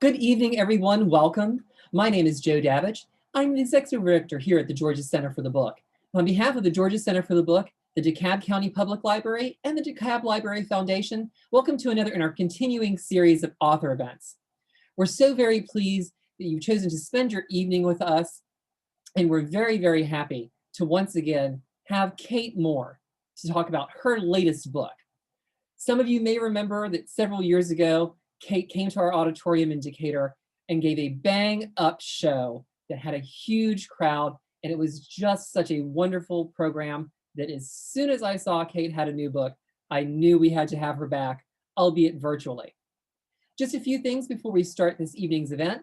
Good evening, everyone. Welcome. My name is Joe Davidge. I'm the Executive Director here at the Georgia Center for the Book. On behalf of the Georgia Center for the Book, the DeKalb County Public Library, and the DeKalb Library Foundation, welcome to another in our continuing series of author events. We're so very pleased that you've chosen to spend your evening with us, and we're very, very happy to once again have Kate Moore to talk about her latest book. Some of you may remember that several years ago, Kate came to our auditorium in Decatur and gave a bang up show that had a huge crowd. And it was just such a wonderful program that as soon as I saw Kate had a new book, I knew we had to have her back, albeit virtually. Just a few things before we start this evening's event.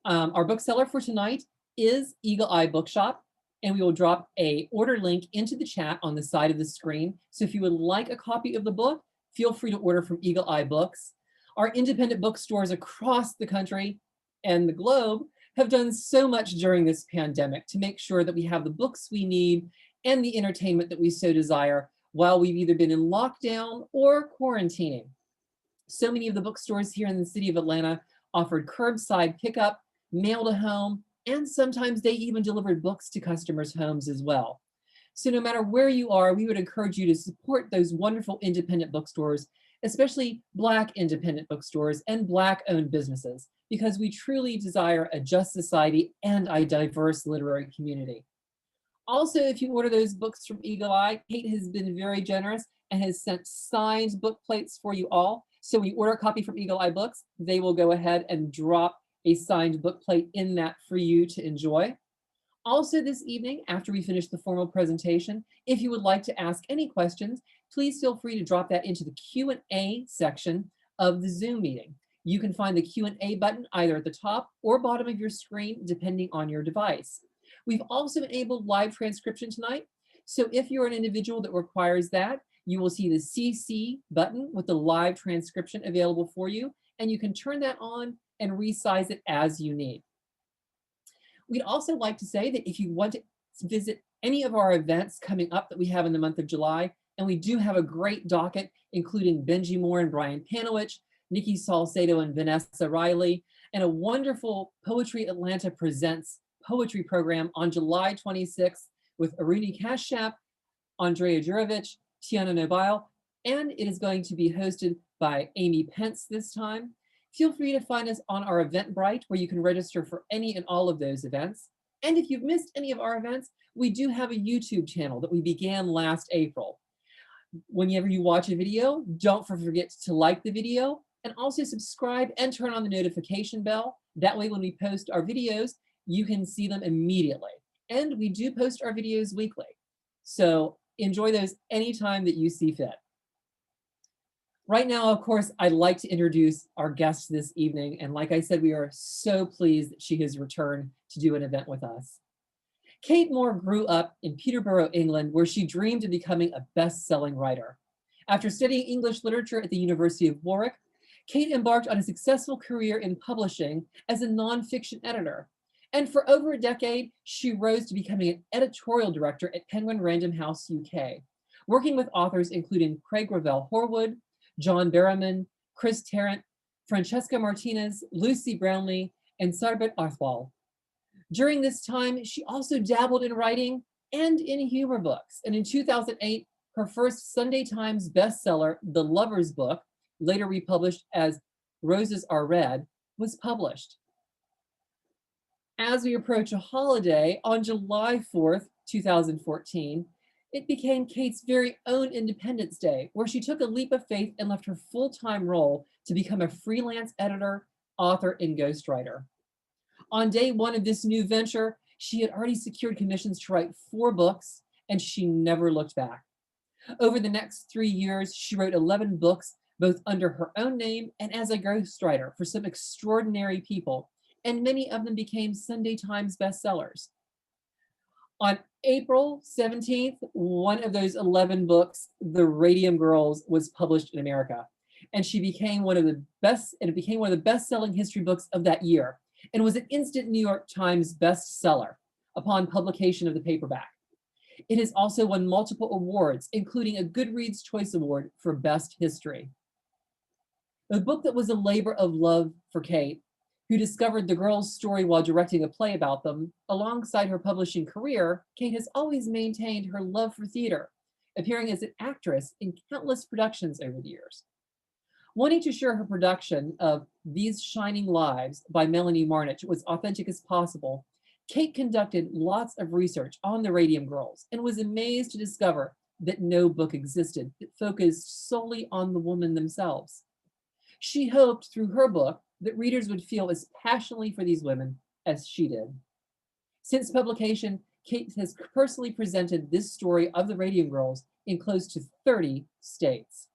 Our bookseller for tonight is Eagle Eye Bookshop, and we will drop a order link into the chat on the side of the screen. So if you would like a copy of the book, feel free to order from Eagle Eye Books. Our independent bookstores across the country and the globe have done so much during this pandemic to make sure that we have the books we need and the entertainment that we so desire while we've either been in lockdown or quarantining. So many of the bookstores here in the city of Atlanta offered curbside pickup, mail to home, and sometimes they even delivered books to customers' homes as well. So no matter where you are, we would encourage you to support those wonderful independent bookstores, especially Black independent bookstores and Black-owned businesses, because we truly desire a just society and a diverse literary community. Also, if you order those books from Eagle Eye, Kate has been very generous and has sent signed book plates for you all. So when you order a copy from Eagle Eye Books, they will go ahead and drop a signed book plate in that for you to enjoy. Also this evening, after we finish the formal presentation, if you would like to ask any questions, please feel free to drop that into the Q&A section of the Zoom meeting. You can find the Q&A button either at the top or bottom of your screen, depending on your device. We've also enabled live transcription tonight. So if you're an individual that requires that, you will see the CC button with the live transcription available for you, and you can turn that on and resize it as you need. We'd also like to say that if you want to visit any of our events coming up that we have in the month of July, and we do have a great docket, including Benji Moore and Brian Panowich, Nikki Salcedo and Vanessa Riley, and a wonderful Poetry Atlanta Presents poetry program on July 26th with Aruni Kashyap, Andrea Jurovich, Tiana Nobile, and it is going to be hosted by Amy Pence this time. Feel free to find us on our Eventbrite, where you can register for any and all of those events. And if you've missed any of our events, we do have a YouTube channel that we began last April. Whenever you watch a video, don't forget to like the video and also subscribe and turn on the notification bell. That way, when we post our videos, you can see them immediately. And we do post our videos weekly. So enjoy those anytime that you see fit. Right now, of course, I'd like to introduce our guest this evening. And like I said, we are so pleased that she has returned to do an event with us. Kate Moore grew up in Peterborough, England, where she dreamed of becoming a best-selling writer. After studying English literature at the University of Warwick, Kate embarked on a successful career in publishing as a nonfiction editor. And for over a decade, she rose to becoming an editorial director at Penguin Random House UK, working with authors including Craig Ravel Horwood, John Berriman, Chris Tarrant, Francesca Martinez, Lucy Brownlee, and Sarbet Arthwal. During this time, she also dabbled in writing and in humor books. And in 2008, her first Sunday Times bestseller, The Lover's Book, later republished as Roses Are Red, was published. As we approach a holiday, on July 4th, 2014, it became Kate's very own Independence Day, where she took a leap of faith and left her full-time role to become a freelance editor, author, and ghostwriter. On day one of this new venture, she had already secured commissions to write 4 books, and she never looked back. Over the next 3 years, she wrote 11 books, both under her own name and as a ghostwriter for some extraordinary people, and many of them became Sunday Times bestsellers. On April 17th, one of those 11 books, The Radium Girls, was published in America. And she became one of the best-selling history books of that year, and was an instant New York Times bestseller upon publication of the paperback. It has also won multiple awards, including a Goodreads Choice Award for Best History. A book that was a labor of love for Kate, who discovered the girls' story while directing a play about them. Alongside her publishing career, Kate has always maintained her love for theater, appearing as an actress in countless productions over the years. Wanting to share her production of These Shining Lives by Melanie Marnich was authentic as possible, Kate conducted lots of research on the Radium Girls and was amazed to discover that no book existed that focused solely on the women themselves. She hoped through her book that readers would feel as passionately for these women as she did. Since publication, Kate has personally presented this story of the Radium Girls in close to 30 states.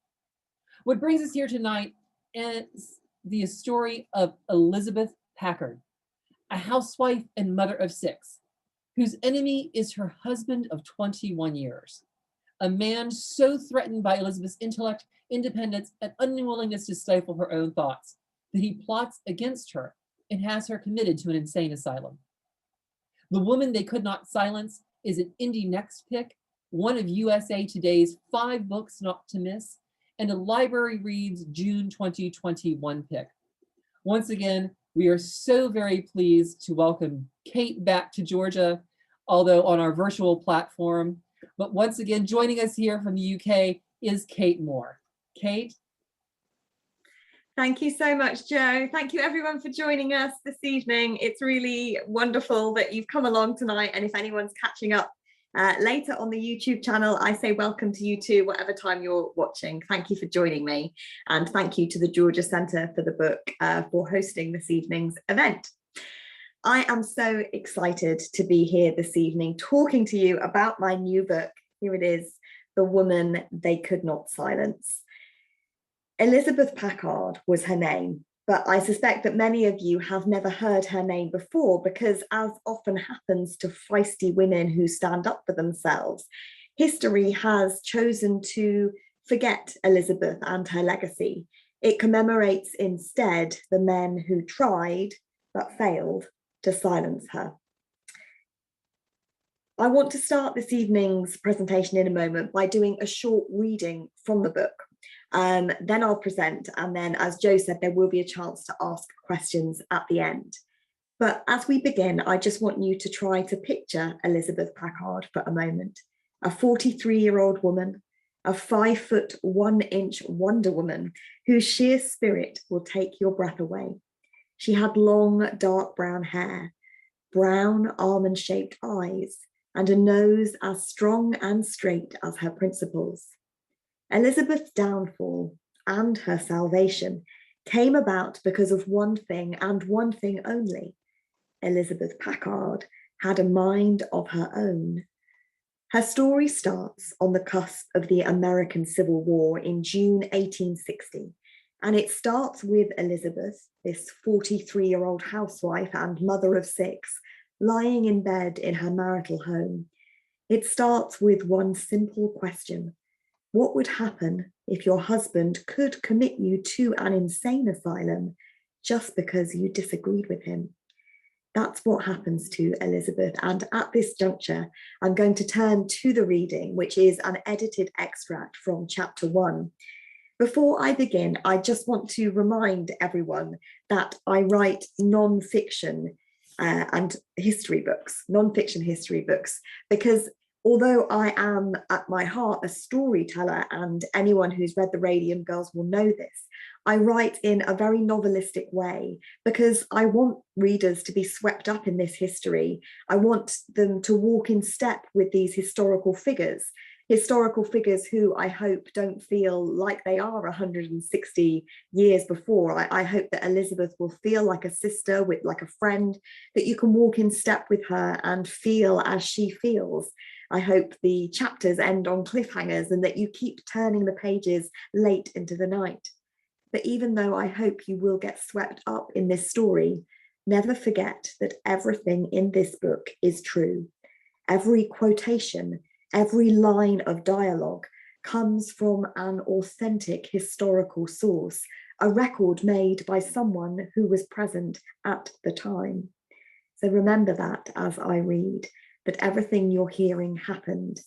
What brings us here tonight is the story of Elizabeth Packard, a housewife and mother of 6, whose enemy is her husband of 21 years, a man so threatened by Elizabeth's intellect, independence, and unwillingness to stifle her own thoughts that he plots against her and has her committed to an insane asylum. The Woman They Could Not Silence is an indie next pick, one of USA Today's 5 books not to miss, and a Library Reads June 2021 pick. Once again, we are so very pleased to welcome Kate back to Georgia, although on our virtual platform. But once again, joining us here from the UK is Kate Moore. Kate? Thank you so much, Jo. Thank you everyone for joining us this evening. It's really wonderful that you've come along tonight. And if anyone's catching up later on the YouTube channel, I say welcome to you too, whatever time you're watching. Thank you for joining me. And thank you to the Georgia Centre for the book for hosting this evening's event. I am so excited to be here this evening talking to you about my new book. Here it is, The Woman They Could Not Silence. Elizabeth Packard was her name, but I suspect that many of you have never heard her name before because, as often happens to feisty women who stand up for themselves, history has chosen to forget Elizabeth and her legacy. It commemorates instead the men who tried but failed to silence her. I want to start this evening's presentation in a moment by doing a short reading from the book. Then I'll present, and then, as Jo said, there will be a chance to ask questions at the end. But as we begin, I just want you to try to picture Elizabeth Packard for a moment. A 43-year-old woman, a 5'1" Wonder Woman whose sheer spirit will take your breath away. She had long, dark brown hair, brown almond-shaped eyes, and a nose as strong and straight as her principles. Elizabeth's downfall and her salvation came about because of one thing and one thing only. Elizabeth Packard had a mind of her own. Her story starts on the cusp of the American Civil War in June 1860, and it starts with Elizabeth, this 43-year-old housewife and mother of 6, lying in bed in her marital home. It starts with one simple question. What would happen if your husband could commit you to an insane asylum just because you disagreed with him? That's what happens to Elizabeth. And at this juncture, I'm going to turn to the reading, which is an edited extract from chapter 1. Before I begin, I just want to remind everyone that I write non-fiction and history books, non-fiction history books, because although I am at my heart a storyteller, and anyone who's read the Radium Girls will know this, I write in a very novelistic way because I want readers to be swept up in this history. I want them to walk in step with these historical figures who I hope don't feel like they are 160 years before. I hope that Elizabeth will feel like a sister, like a friend, that you can walk in step with her and feel as she feels. I hope the chapters end on cliffhangers and that you keep turning the pages late into the night. But even though I hope you will get swept up in this story, never forget that everything in this book is true. Every quotation, every line of dialogue comes from an authentic historical source, a record made by someone who was present at the time. So remember that as I read, that everything you're hearing happened.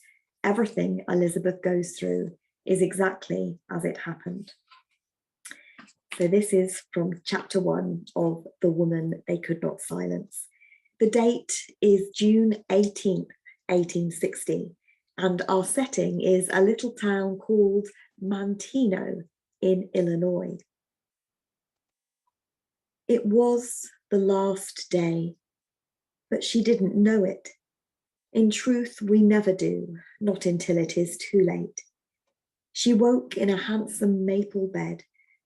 Everything Elizabeth goes through is exactly as it happened. So this is from chapter 1 of The Woman They Could Not Silence. The date is June 18th, 1860, and our setting is a little town called Manteno in Illinois. It was the last day, but she didn't know it. In truth, we never do, not until it is too late. She woke in a handsome maple bed,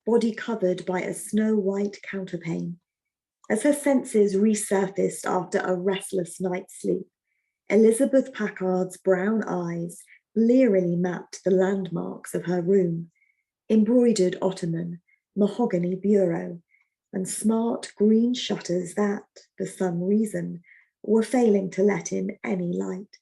body covered by a snow-white counterpane. As her senses resurfaced after a restless night's sleep, Elizabeth Packard's brown eyes blearily mapped the landmarks of her room: embroidered ottoman, mahogany bureau, and smart green shutters that, for some reason, were failing to let in any light.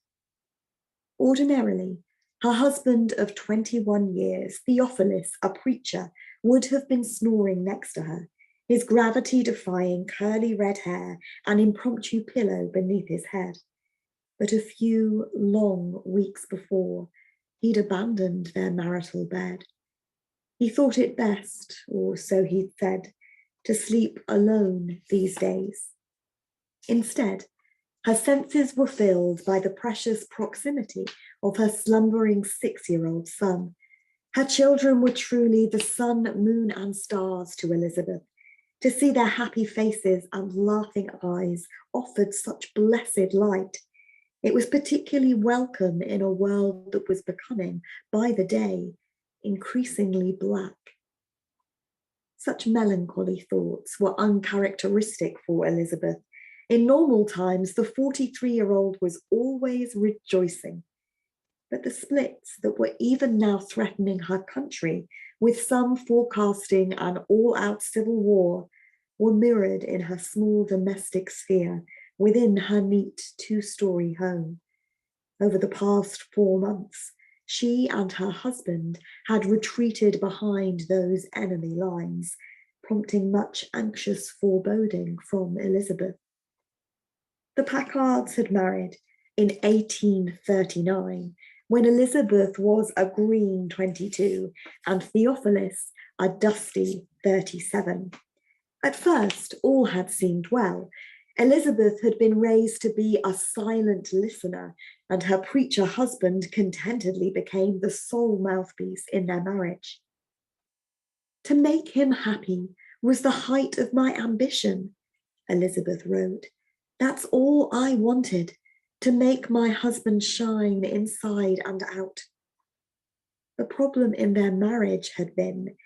Ordinarily, her husband of 21 years, Theophilus, a preacher, would have been snoring next to her, his gravity-defying curly red hair an impromptu pillow beneath his head. But a few long weeks before, he'd abandoned their marital bed. He thought it best, or so he'd said, to sleep alone these days. Instead, her senses were filled by the precious proximity of her slumbering 6-year-old son. Her children were truly the sun, moon, and stars to Elizabeth. To see their happy faces and laughing eyes offered such blessed light. It was particularly welcome in a world that was becoming, by the day, increasingly black. Such melancholy thoughts were uncharacteristic for Elizabeth. In normal times, the 43-year-old was always rejoicing. But the splits that were even now threatening her country, with some forecasting an all-out civil war, were mirrored in her small domestic sphere within her neat 2-story home. Over the past 4 months, she and her husband had retreated behind those enemy lines, prompting much anxious foreboding from Elizabeth. The Packards had married in 1839, when Elizabeth was a green 22 and Theophilus a dusty 37. At first, all had seemed well. Elizabeth had been raised to be a silent listener, and her preacher husband contentedly became the sole mouthpiece in their marriage. To make him happy was the height of my ambition, Elizabeth wrote. That's all I wanted, to make my husband shine inside and out. The problem in their marriage had been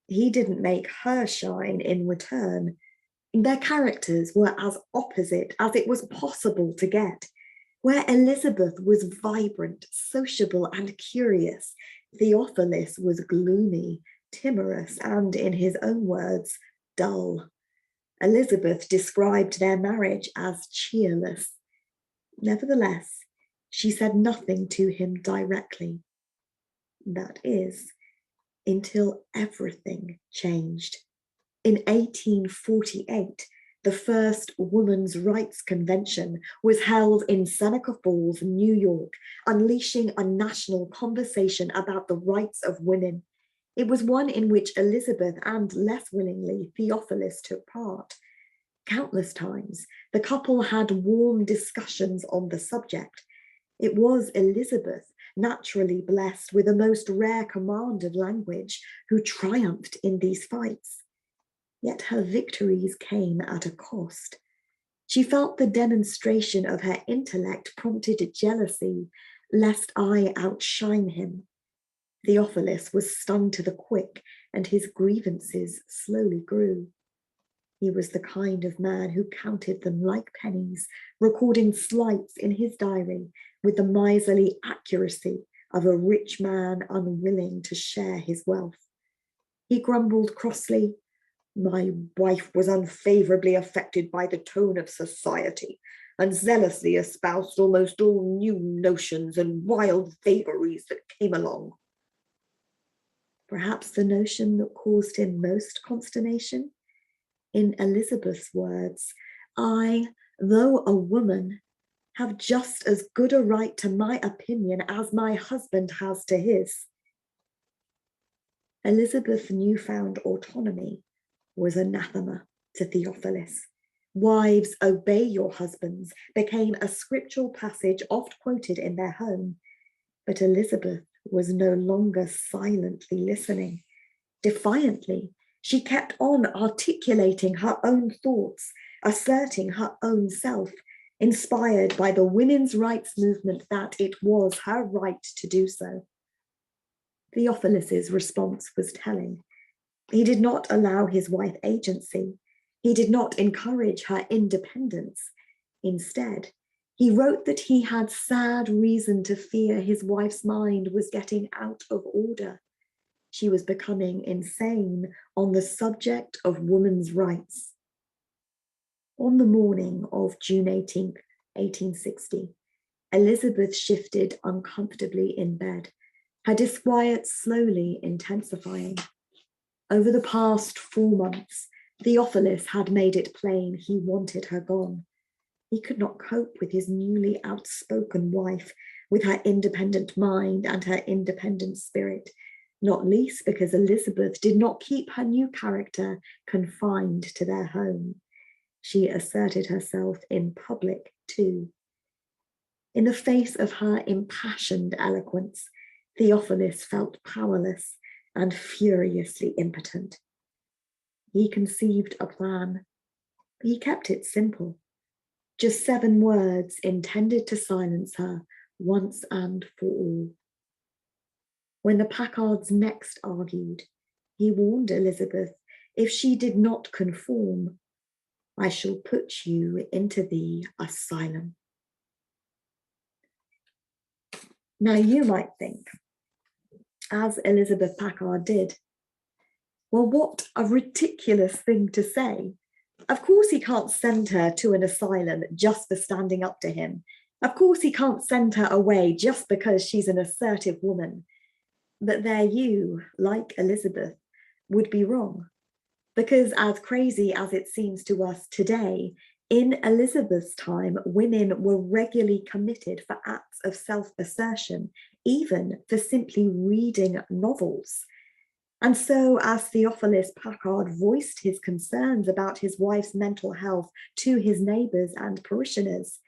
he didn't make her shine in return. Their characters were as opposite as it was possible to get. Where Elizabeth was vibrant, sociable, and curious, Theophilus was gloomy, timorous, and, in his own words, dull. Elizabeth described their marriage as cheerless. Nevertheless, she said nothing to him directly. That is, until everything changed. In 1848, the first Women's Rights Convention was held in Seneca Falls, New York, unleashing a national conversation about the rights of women. It was one in which Elizabeth and, less willingly, Theophilus took part. Countless times, the couple had warm discussions on the subject. It was Elizabeth, naturally blessed with a most rare command of language, who triumphed in these fights. Yet her victories came at a cost. She felt the demonstration of her intellect prompted jealousy, lest I outshine him. Theophilus was stung to the quick, and his grievances slowly grew. He was the kind of man who counted them like pennies, recording slights in his diary with the miserly accuracy of a rich man unwilling to share his wealth. He grumbled crossly, "My wife was unfavorably affected by the tone of society, and zealously espoused almost all new notions and wild vagaries that came along." Perhaps the notion that caused him most consternation? In Elizabeth's words, "I, though a woman, have just as good a right to my opinion as my husband has to his." Elizabeth's newfound autonomy was anathema to Theophilus. Wives, obey your husbands became a scriptural passage oft quoted in their home. But Elizabeth was no longer silently listening. Defiantly, she kept on articulating her own thoughts, asserting her own self, inspired by the women's rights movement that it was her right to do so. Theophilus's response was telling. He did not allow his wife agency. He did not encourage her independence. Instead, he wrote that he had sad reason to fear his wife's mind was getting out of order. She was becoming insane on the subject of women's rights. On the morning of June 18th, 1860, Elizabeth shifted uncomfortably in bed, her disquiet slowly intensifying. Over the past 4 months, Theophilus had made it plain he wanted her gone. He could not cope with his newly outspoken wife, with her independent mind and her independent spirit, not least because Elizabeth did not keep her new character confined to their home. She asserted herself in public too. In the face of her impassioned eloquence, Theophilus felt powerless and furiously impotent. He conceived a plan. He kept it simple. Just 7 words intended to silence her once and for all. When the Packards next argued, he warned Elizabeth, if she did not conform, I shall put you into the asylum. Now you might think, as Elizabeth Packard did, well, what a ridiculous thing to say. Of course he can't send her to an asylum just for standing up to him. Of course he can't send her away just because she's an assertive woman. But there you, like Elizabeth, would be wrong. Because as crazy as it seems to us today, in Elizabeth's time, women were regularly committed for acts of self-assertion, even for simply reading novels. And so as Theophilus Packard voiced his concerns about his wife's mental health to his neighbours and parishioners,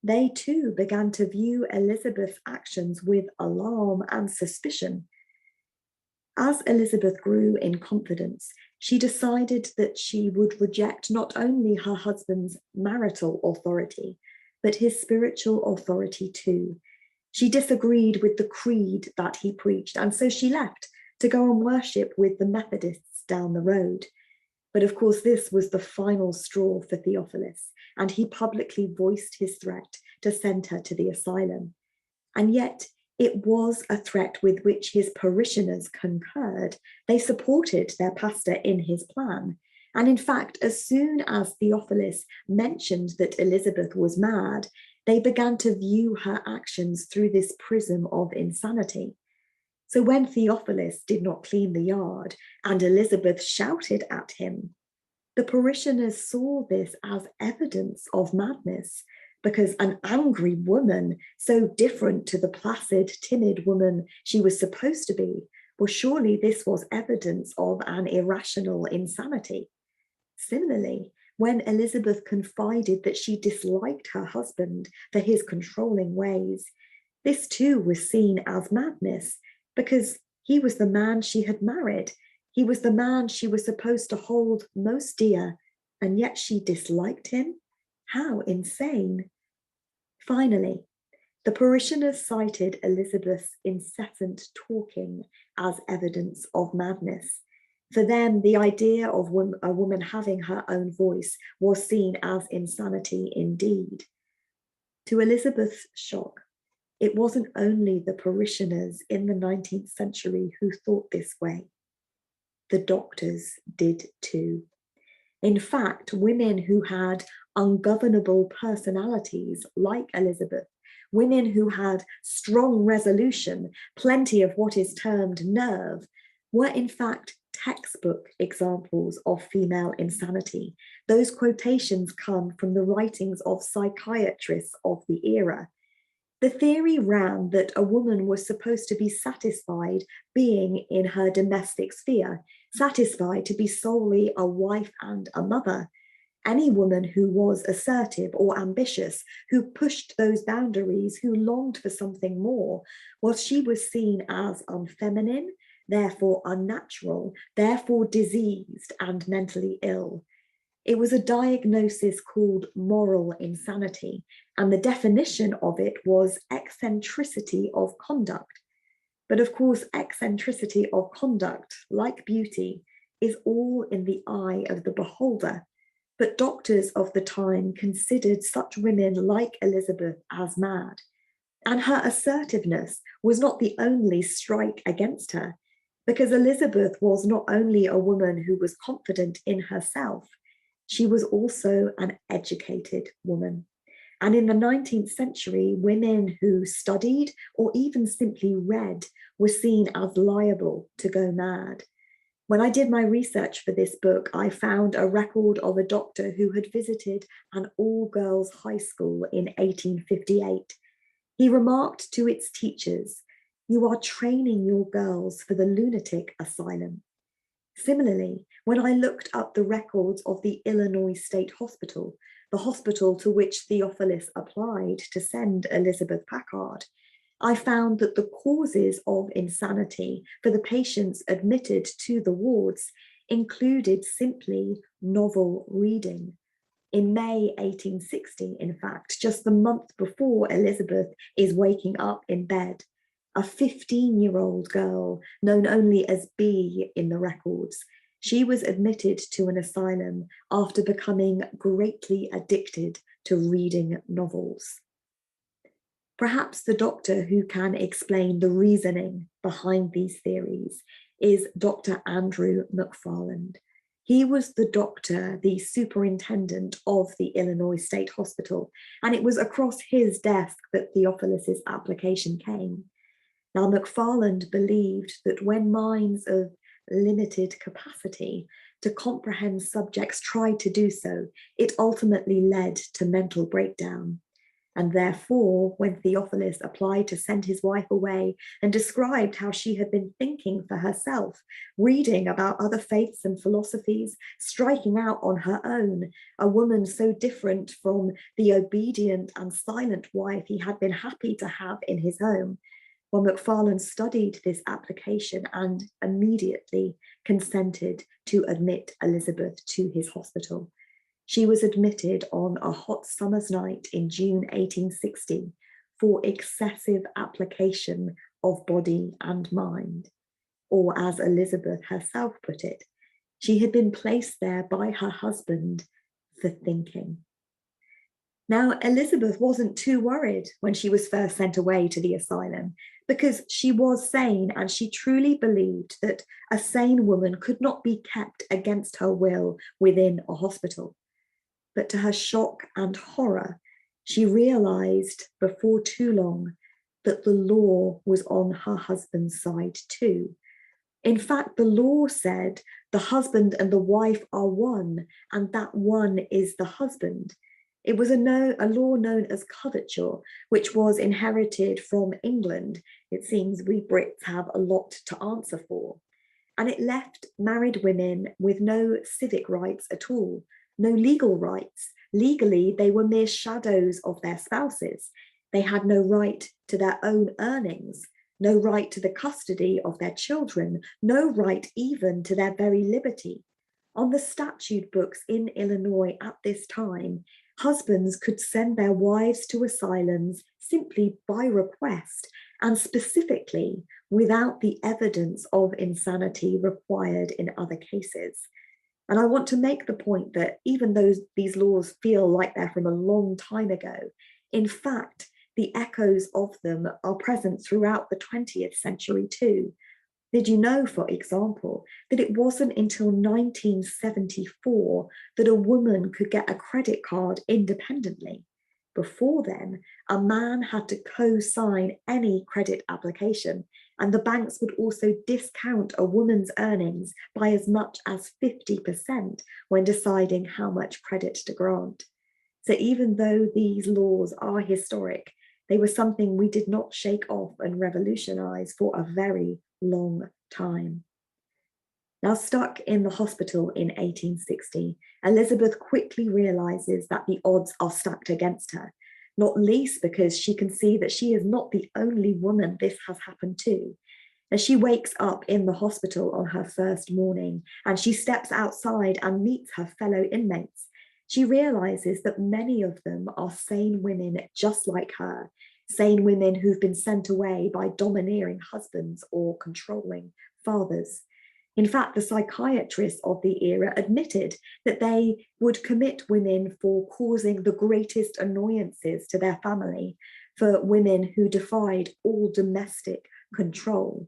they too began to view Elizabeth's actions with alarm and suspicion. As Elizabeth grew in confidence, she decided that she would reject not only her husband's marital authority, but his spiritual authority too. She disagreed with the creed that he preached, and so she left to go and worship with the Methodists down the road. But of course, this was the final straw for Theophilus, and he publicly voiced his threat to send her to the asylum. And yet, it was a threat with which his parishioners concurred. They supported their pastor in his plan. And in fact, as soon as Theophilus mentioned that Elizabeth was mad, they began to view her actions through this prism of insanity. So when Theophilus did not clean the yard and Elizabeth shouted at him, the parishioners saw this as evidence of madness, because an angry woman, so different to the placid, timid woman she was supposed to be, well, surely this was evidence of an irrational insanity. Similarly, when Elizabeth confided that she disliked her husband for his controlling ways, this too was seen as madness, because he was the man she had married. He was the man she was supposed to hold most dear, and yet she disliked him? How insane. Finally, the parishioners cited Elizabeth's incessant talking as evidence of madness. For them, the idea of a woman having her own voice was seen as insanity indeed. To Elizabeth's shock, it wasn't only the parishioners in the 19th century who thought this way. The doctors did too. In fact, women who had ungovernable personalities like Elizabeth, women who had strong resolution, plenty of what is termed nerve, were in fact textbook examples of female insanity. Those quotations come from the writings of psychiatrists of the era. The theory ran that a woman was supposed to be satisfied being in her domestic sphere, satisfied to be solely a wife and a mother. Any woman who was assertive or ambitious, who pushed those boundaries, who longed for something more, well, she was seen as unfeminine, therefore unnatural, therefore diseased and mentally ill. It was a diagnosis called moral insanity, and the definition of it was eccentricity of conduct. But of course, eccentricity of conduct, like beauty, is all in the eye of the beholder. But doctors of the time considered such women like Elizabeth as mad. And her assertiveness was not the only strike against her, because Elizabeth was not only a woman who was confident in herself, she was also an educated woman. And in the 19th century, women who studied or even simply read were seen as liable to go mad. When I did my research for this book, I found a record of a doctor who had visited an all-girls high school in 1858. He remarked to its teachers, "You are training your girls for the lunatic asylum." Similarly, when I looked up the records of the Illinois State Hospital, the hospital to which Theophilus applied to send Elizabeth Packard, I found that the causes of insanity for the patients admitted to the wards included simply novel reading. In May 1860, in fact, just the month before Elizabeth is waking up in bed, a 15-year-old girl, known only as B in the records, she was admitted to an asylum after becoming greatly addicted to reading novels. Perhaps the doctor who can explain the reasoning behind these theories is Dr. Andrew McFarland. He was the doctor, the superintendent of the Illinois State Hospital, and it was across his desk that Theophilus's application came. Now, McFarland believed that when minds of limited capacity to comprehend subjects tried to do so, it ultimately led to mental breakdown. And therefore, when Theophilus applied to send his wife away and described how she had been thinking for herself, reading about other faiths and philosophies, striking out on her own, a woman so different from the obedient and silent wife he had been happy to have in his home, well, McFarland studied this application and immediately consented to admit Elizabeth to his hospital. She was admitted on a hot summer's night in June 1860 for excessive application of body and mind. Or as Elizabeth herself put it, she had been placed there by her husband for thinking. Now, Elizabeth wasn't too worried when she was first sent away to the asylum because she was sane and she truly believed that a sane woman could not be kept against her will within a hospital. But to her shock and horror, she realized before too long that the law was on her husband's side too. In fact, the law said the husband and the wife are one, and that one is the husband. It was a law known as coverture, which was inherited from England. It seems we Brits have a lot to answer for. And it left married women with no civic rights at all, no legal rights. Legally, they were mere shadows of their spouses. They had no right to their own earnings, no right to the custody of their children, no right even to their very liberty. On the statute books in Illinois at this time, husbands could send their wives to asylums simply by request and specifically without the evidence of insanity required in other cases. And I want to make the point that even though these laws feel like they're from a long time ago, in fact, the echoes of them are present throughout the 20th century too. Did you know, for example, that it wasn't until 1974 that a woman could get a credit card independently? Before then, a man had to co-sign any credit application, and the banks would also discount a woman's earnings by as much as 50% when deciding how much credit to grant. So even though these laws are historic, they were something we did not shake off and revolutionize for a very long time. Now, stuck in the hospital in 1860, Elizabeth quickly realizes that the odds are stacked against her, not least because she can see that she is not the only woman this has happened to. As she wakes up in the hospital on her first morning and she steps outside and meets her fellow inmates, she realizes that many of them are sane women just like her, sane women who've been sent away by domineering husbands or controlling fathers. In fact, the psychiatrists of the era admitted that they would commit women for causing the greatest annoyances to their family, for women who defied all domestic control.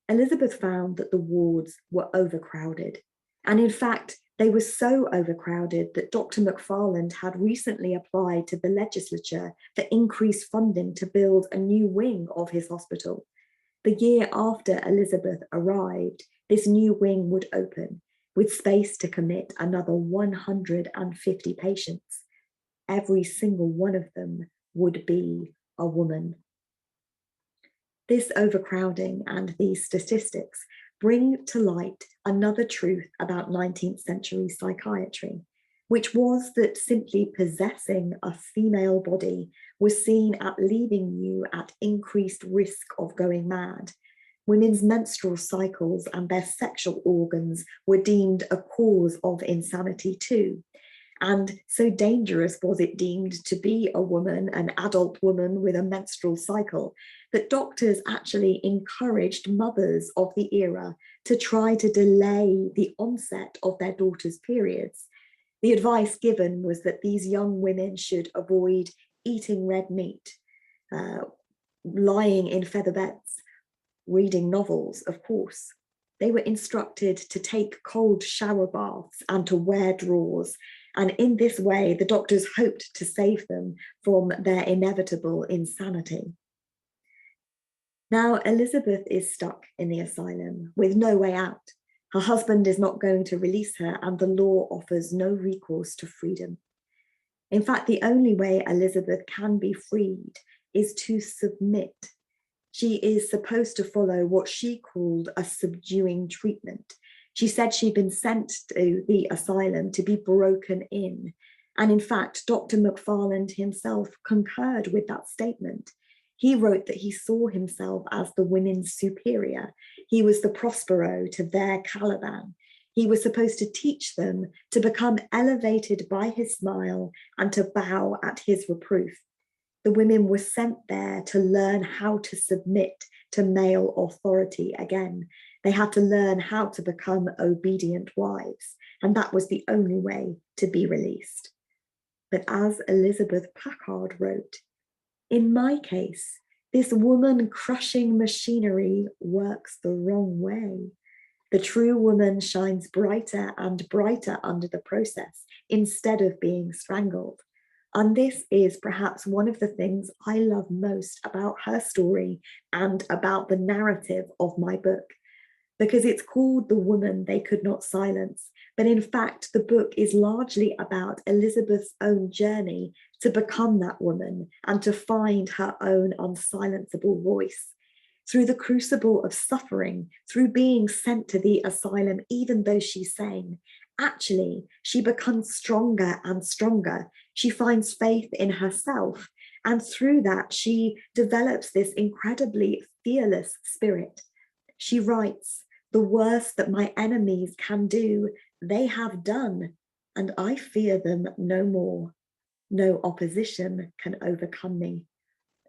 Elizabeth found that the wards were overcrowded. And in fact, they were so overcrowded that Dr. McFarland had recently applied to the legislature for increased funding to build a new wing of his hospital. The year after Elizabeth arrived, this new wing would open with space to commit another 150 patients. Every single one of them would be a woman. This overcrowding and these statistics bring to light another truth about 19th century psychiatry, which was that simply possessing a female body was seen at leaving you at increased risk of going mad. Women's menstrual cycles and their sexual organs were deemed a cause of insanity too. And so dangerous was it deemed to be a woman, an adult woman with a menstrual cycle, that doctors actually encouraged mothers of the era to try to delay the onset of their daughters' periods. The advice given was that these young women should avoid eating red meat, lying in feather beds, reading novels, of course. They were instructed to take cold shower baths and to wear drawers. And in this way, the doctors hoped to save them from their inevitable insanity. Now, Elizabeth is stuck in the asylum with no way out. Her husband is not going to release her, and the law offers no recourse to freedom. In fact, the only way Elizabeth can be freed is to submit. She is supposed to follow what she called a subduing treatment. She said she'd been sent to the asylum to be broken in. And in fact, Dr. McFarland himself concurred with that statement. He wrote that he saw himself as the women's superior. He was the Prospero to their Caliban. He was supposed to teach them to become elevated by his smile and to bow at his reproof. The women were sent there to learn how to submit to male authority again. They had to learn how to become obedient wives, and that was the only way to be released. But as Elizabeth Packard wrote, in my case, this woman-crushing machinery works the wrong way. The true woman shines brighter and brighter under the process instead of being strangled. And this is perhaps one of the things I love most about her story and about the narrative of my book, because it's called The Woman They Could Not Silence. But in fact, the book is largely about Elizabeth's own journey to become that woman and to find her own unsilenceable voice. Through the crucible of suffering, through being sent to the asylum, even though she's sane, actually, she becomes stronger and stronger. She finds faith in herself. And through that, she develops this incredibly fearless spirit. She writes, "The worst that my enemies can do, they have done, and I fear them no more. No opposition can overcome me."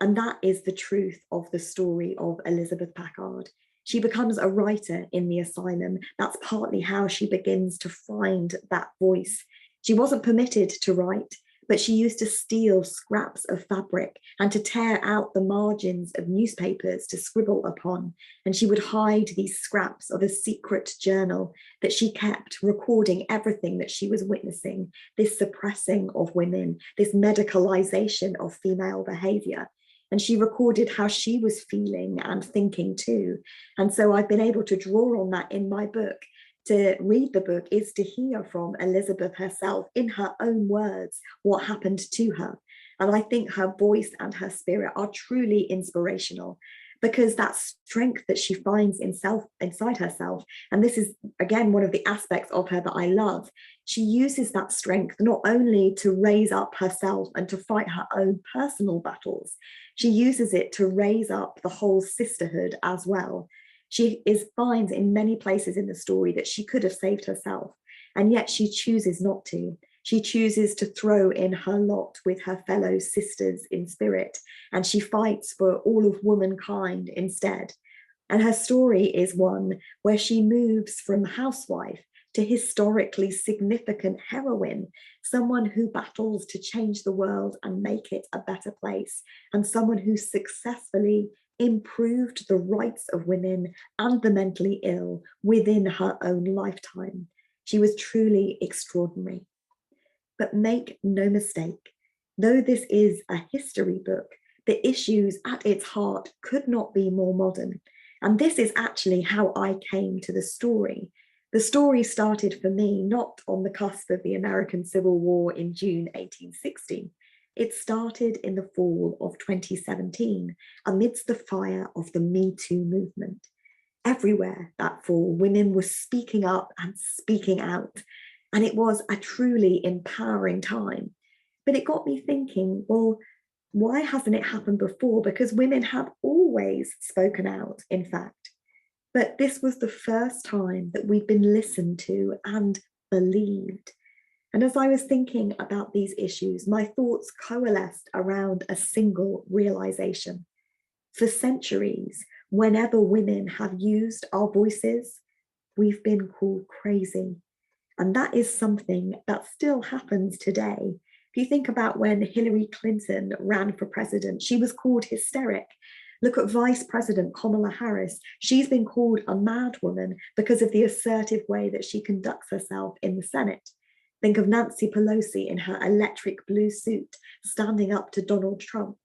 And that is the truth of the story of Elizabeth Packard. She becomes a writer in the asylum. That's partly how she begins to find that voice. She wasn't permitted to write, but she used to steal scraps of fabric and to tear out the margins of newspapers to scribble upon. And she would hide these scraps of a secret journal that she kept, recording everything that she was witnessing, this suppressing of women, this medicalization of female behavior. And she recorded how she was feeling and thinking too. And so I've been able to draw on that in my book. To read the book is to hear from Elizabeth herself in her own words what happened to her. And I think her voice and her spirit are truly inspirational, because that strength that she finds inside herself, and this is again one of the aspects of her that I love, she uses that strength not only to raise up herself and to fight her own personal battles, she uses it to raise up the whole sisterhood as well. She finds in many places in the story that she could have saved herself, and yet she chooses not to. She chooses to throw in her lot with her fellow sisters in spirit, and she fights for all of womankind instead. And her story is one where she moves from housewife to historically significant heroine, someone who battles to change the world and make it a better place, and someone who successfully improved the rights of women and the mentally ill within her own lifetime. She was truly extraordinary. But make no mistake, though this is a history book, the issues at its heart could not be more modern. And this is actually how I came to the story. The story started for me not on the cusp of the American Civil War in June 1860. It started in the fall of 2017, amidst the fire of the Me Too movement. Everywhere that fall, women were speaking up and speaking out. And it was a truly empowering time. But it got me thinking, well, why hasn't it happened before? Because women have always spoken out, in fact. But this was the first time that we'd been listened to and believed. And as I was thinking about these issues, my thoughts coalesced around a single realization. For centuries, whenever women have used our voices, we've been called crazy. And that is something that still happens today. If you think about when Hillary Clinton ran for president, she was called hysteric. Look at Vice President Kamala Harris. She's been called a madwoman because of the assertive way that she conducts herself in the Senate. Think of Nancy Pelosi in her electric blue suit, standing up to Donald Trump.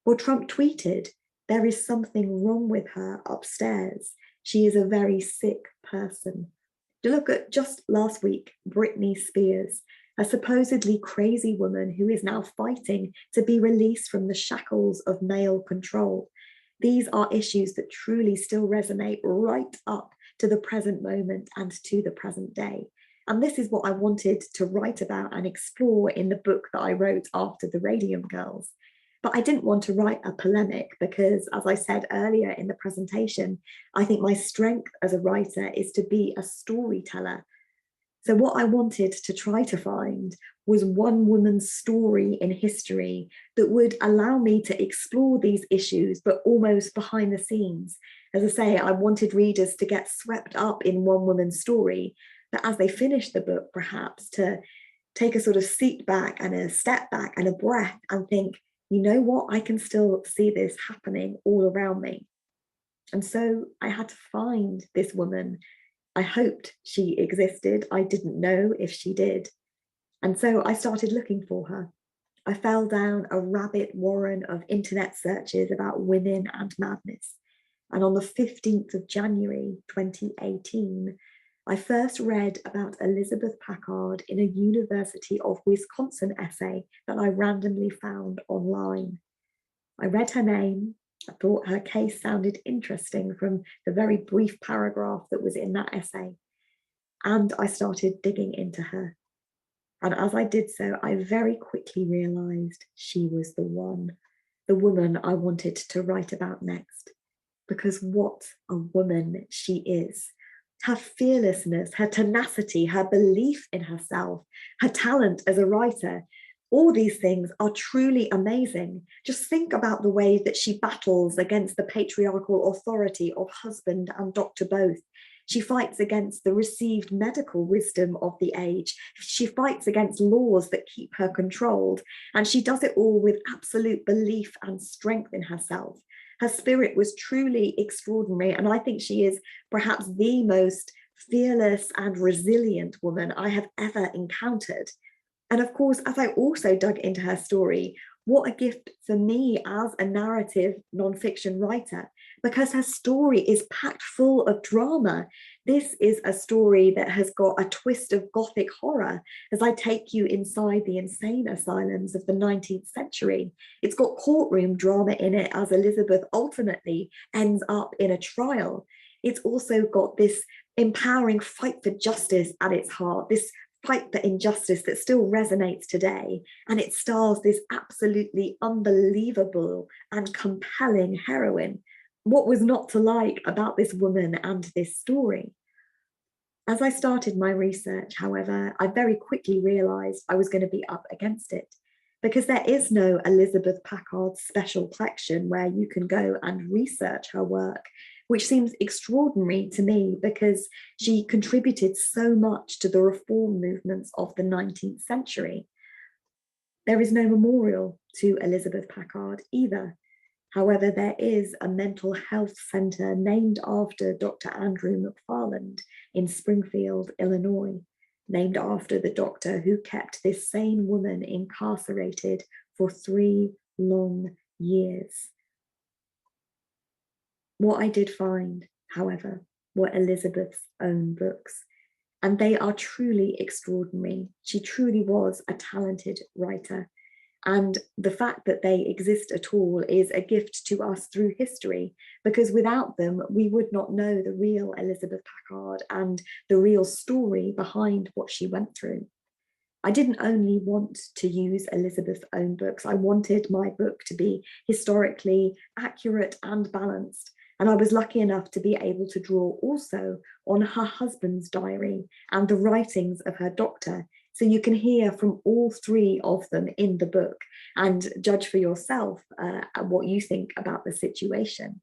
Well, Trump tweeted, "There is something wrong with her upstairs. She is a very sick person." To look at just last week, Britney Spears, a supposedly crazy woman who is now fighting to be released from the shackles of male control. These are issues that truly still resonate right up to the present moment and to the present day. And this is what I wanted to write about and explore in the book that I wrote after the Radium Girls. But I didn't want to write a polemic because, as I said earlier in the presentation, I think my strength as a writer is to be a storyteller. So what I wanted to try to find was one woman's story in history that would allow me to explore these issues, but almost behind the scenes. As I say, I wanted readers to get swept up in one woman's story, but as they finish the book, perhaps to take a sort of seat back and a step back and a breath and think, you know what, I can still see this happening all around me. And so I had to find this woman. I hoped she existed. I didn't know if she did. And so I started looking for her. I fell down a rabbit warren of internet searches about women and madness. And on the 15th of January, 2018, I first read about Elizabeth Packard in a University of Wisconsin essay that I randomly found online. I read her name. I thought her case sounded interesting from the very brief paragraph that was in that essay. And I started digging into her. And as I did so, I very quickly realized she was the woman I wanted to write about next. Because what a woman she is. Her fearlessness, her tenacity, her belief in herself, her talent as a writer, all these things are truly amazing. Just think about the way that she battles against the patriarchal authority of husband and doctor both. She fights against the received medical wisdom of the age. She fights against laws that keep her controlled. And she does it all with absolute belief and strength in herself. Her spirit was truly extraordinary. And I think she is perhaps the most fearless and resilient woman I have ever encountered. And of course, as I also dug into her story, what a gift for me as a narrative nonfiction writer, because her story is packed full of drama. This is a story that has got a twist of Gothic horror as I take you inside the insane asylums of the 19th century. It's got courtroom drama in it as Elizabeth ultimately ends up in a trial. It's also got this empowering fight for justice at its heart, this fight for injustice that still resonates today. And it stars this absolutely unbelievable and compelling heroine. What was not to like about this woman and this story? As I started my research, however, I very quickly realized I was going to be up against it, because there is no Elizabeth Packard special collection where you can go and research her work, which seems extraordinary to me because she contributed so much to the reform movements of the 19th century. There is no memorial to Elizabeth Packard either. However, there is a mental health centre named after Dr. Andrew McFarland in Springfield, Illinois, named after the doctor who kept this sane woman incarcerated for 3 long years. What I did find, however, were Elizabeth's own books, and they are truly extraordinary. She truly was a talented writer. And the fact that they exist at all is a gift to us through history, because without them, we would not know the real Elizabeth Packard and the real story behind what she went through. I didn't only want to use Elizabeth's own books, I wanted my book to be historically accurate and balanced. And I was lucky enough to be able to draw also on her husband's diary and the writings of her doctor. So you can hear from all 3 of them in the book and judge for yourself what you think about the situation.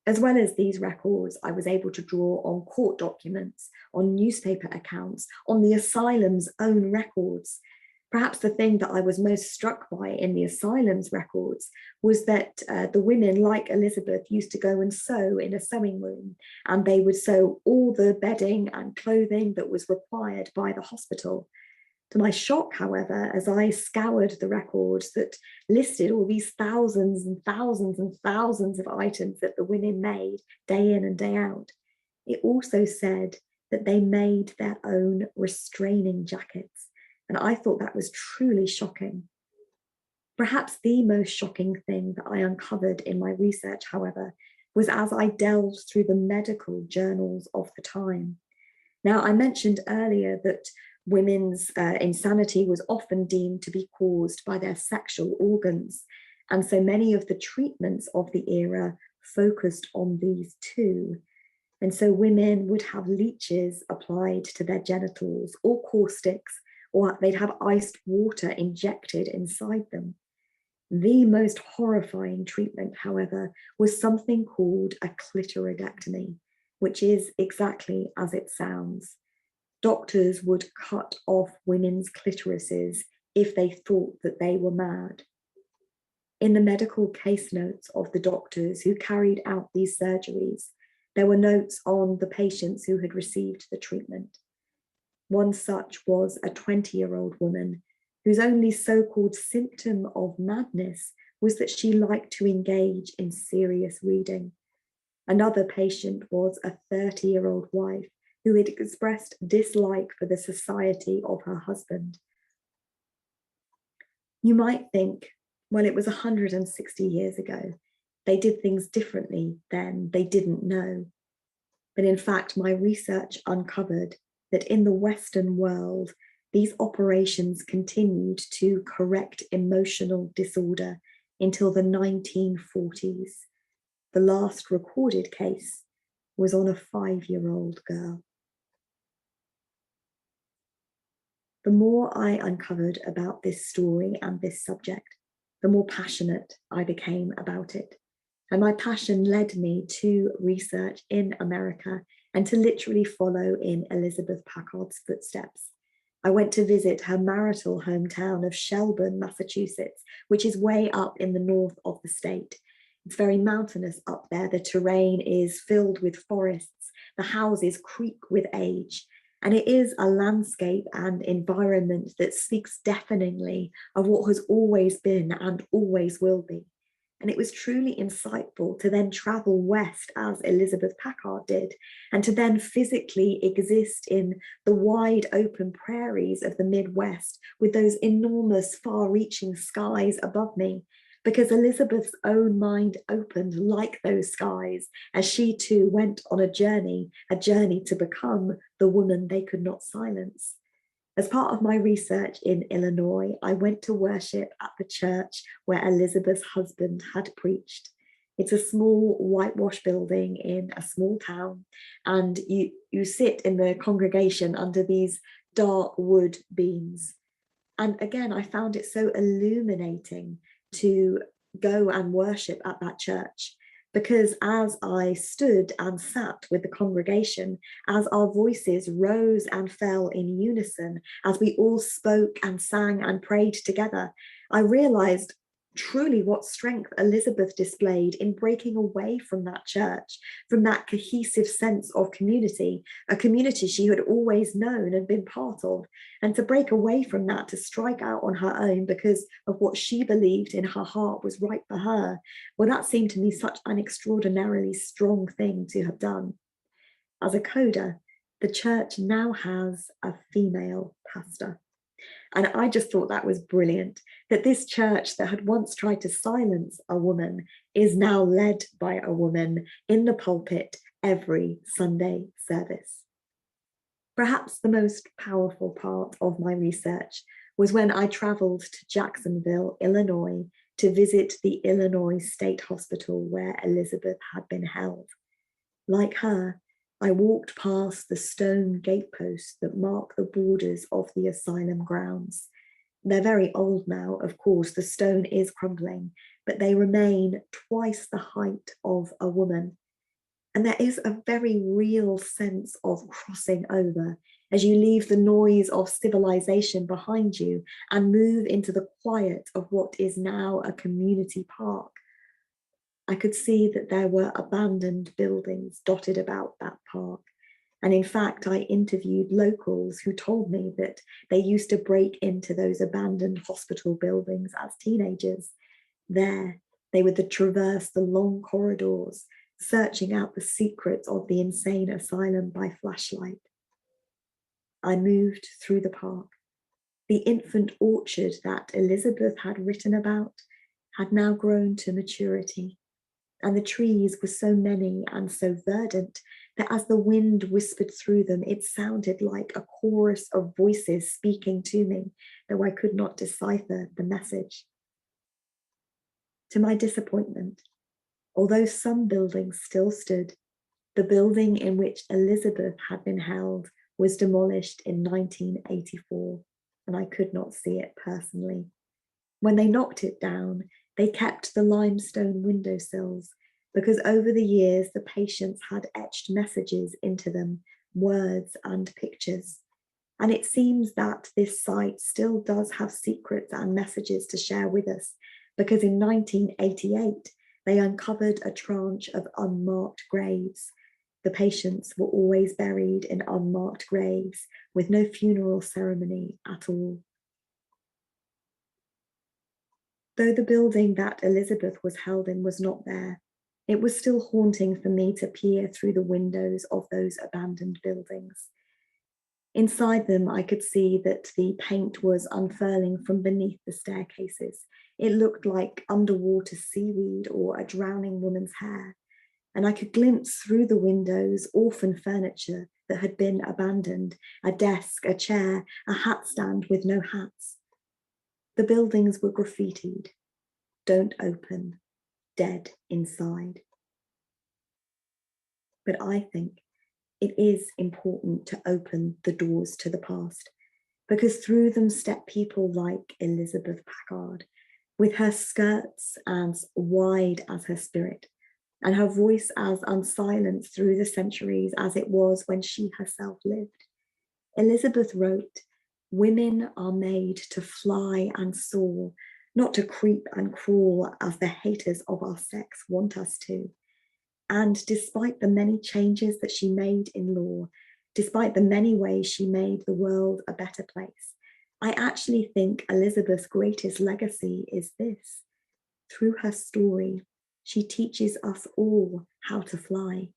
As well as these records, I was able to draw on court documents, on newspaper accounts, on the asylum's own records. Perhaps the thing that I was most struck by in the asylum's records was that the women, like Elizabeth, used to go and sew in a sewing room, and they would sew all the bedding and clothing that was required by the hospital. To my shock, however, as I scoured the records that listed all these thousands and thousands and thousands of items that the women made day in and day out, it also said that they made their own restraining jackets. And I thought that was truly shocking. Perhaps the most shocking thing that I uncovered in my research, however, was as I delved through the medical journals of the time. Now, I mentioned earlier that women's insanity was often deemed to be caused by their sexual organs. And so many of the treatments of the era focused on these too. And so women would have leeches applied to their genitals or caustics, or they'd have iced water injected inside them. The most horrifying treatment, however, was something called a clitoridectomy, which is exactly as it sounds. Doctors would cut off women's clitorises if they thought that they were mad. In the medical case notes of the doctors who carried out these surgeries, there were notes on the patients who had received the treatment. One such was a 20-year-old woman whose only so-called symptom of madness was that she liked to engage in serious reading. Another patient was a 30-year-old wife who had expressed dislike for the society of her husband. You might think, well, it was 160 years ago. They did things differently then, they didn't know. But in fact, my research uncovered that in the Western world, these operations continued to correct emotional disorder until the 1940s. The last recorded case was on a 5-year-old girl. The more I uncovered about this story and this subject, the more passionate I became about it. And my passion led me to research in America and to literally follow in Elizabeth Packard's footsteps. I went to visit her marital hometown of Shelburne, Massachusetts, which is way up in the north of the state. It's very mountainous up there. The terrain is filled with forests. The houses creak with age. And it is a landscape and environment that speaks deafeningly of what has always been and always will be. And it was truly insightful to then travel west as Elizabeth Packard did, and to then physically exist in the wide open prairies of the Midwest with those enormous far-reaching skies above me, because Elizabeth's own mind opened like those skies as she too went on a journey to become the woman they could not silence. As part of my research in Illinois, I went to worship at the church where Elizabeth's husband had preached. It's a small whitewash building in a small town, and you sit in the congregation under these dark wood beams. And again, I found it so illuminating to go and worship at that church, because as I stood and sat with the congregation, as our voices rose and fell in unison, as we all spoke and sang and prayed together, I realized truly what strength Elizabeth displayed in breaking away from that church, from that cohesive sense of community, a community she had always known and been part of, and to break away from that, to strike out on her own because of what she believed in her heart was right for her. Well, that seemed to me such an extraordinarily strong thing to have done. As a coda, the church now has a female pastor. And I just thought that was brilliant, that this church that had once tried to silence a woman is now led by a woman in the pulpit every Sunday service. Perhaps the most powerful part of my research was when I traveled to Jacksonville, Illinois, to visit the Illinois State Hospital where Elizabeth had been held. Like her, I walked past the stone gateposts that mark the borders of the asylum grounds. They're very old now, of course, the stone is crumbling, but they remain twice the height of a woman. And there is a very real sense of crossing over as you leave the noise of civilization behind you and move into the quiet of what is now a community park. I could see that there were abandoned buildings dotted about that park. And in fact, I interviewed locals who told me that they used to break into those abandoned hospital buildings as teenagers. There, they would traverse the long corridors, searching out the secrets of the insane asylum by flashlight. I moved through the park. The infant orchard that Elizabeth had written about had now grown to maturity. And the trees were so many and so verdant that as the wind whispered through them, it sounded like a chorus of voices speaking to me, though I could not decipher the message. To my disappointment, although some buildings still stood, the building in which Elizabeth had been held was demolished in 1984, and I could not see it personally. When they knocked it down, they kept the limestone windowsills because over the years, the patients had etched messages into them, words and pictures. And it seems that this site still does have secrets and messages to share with us, because in 1988, they uncovered a tranche of unmarked graves. The patients were always buried in unmarked graves with no funeral ceremony at all. Though the building that Elizabeth was held in was not there, it was still haunting for me to peer through the windows of those abandoned buildings. Inside them, I could see that the paint was unfurling from beneath the staircases. It looked like underwater seaweed or a drowning woman's hair. And I could glimpse through the windows orphan furniture that had been abandoned, a desk, a chair, a hat stand with no hats. The buildings were graffitied, "Don't open, dead inside." But I think it is important to open the doors to the past, because through them step people like Elizabeth Packard, with her skirts as wide as her spirit, and her voice as unsilenced through the centuries as it was when she herself lived. Elizabeth wrote, "Women are made to fly and soar, not to creep and crawl as the haters of our sex want us to." And despite the many changes that she made in law, despite the many ways she made the world a better place, I actually think Elizabeth's greatest legacy is this: Through her story, she teaches us all how to fly.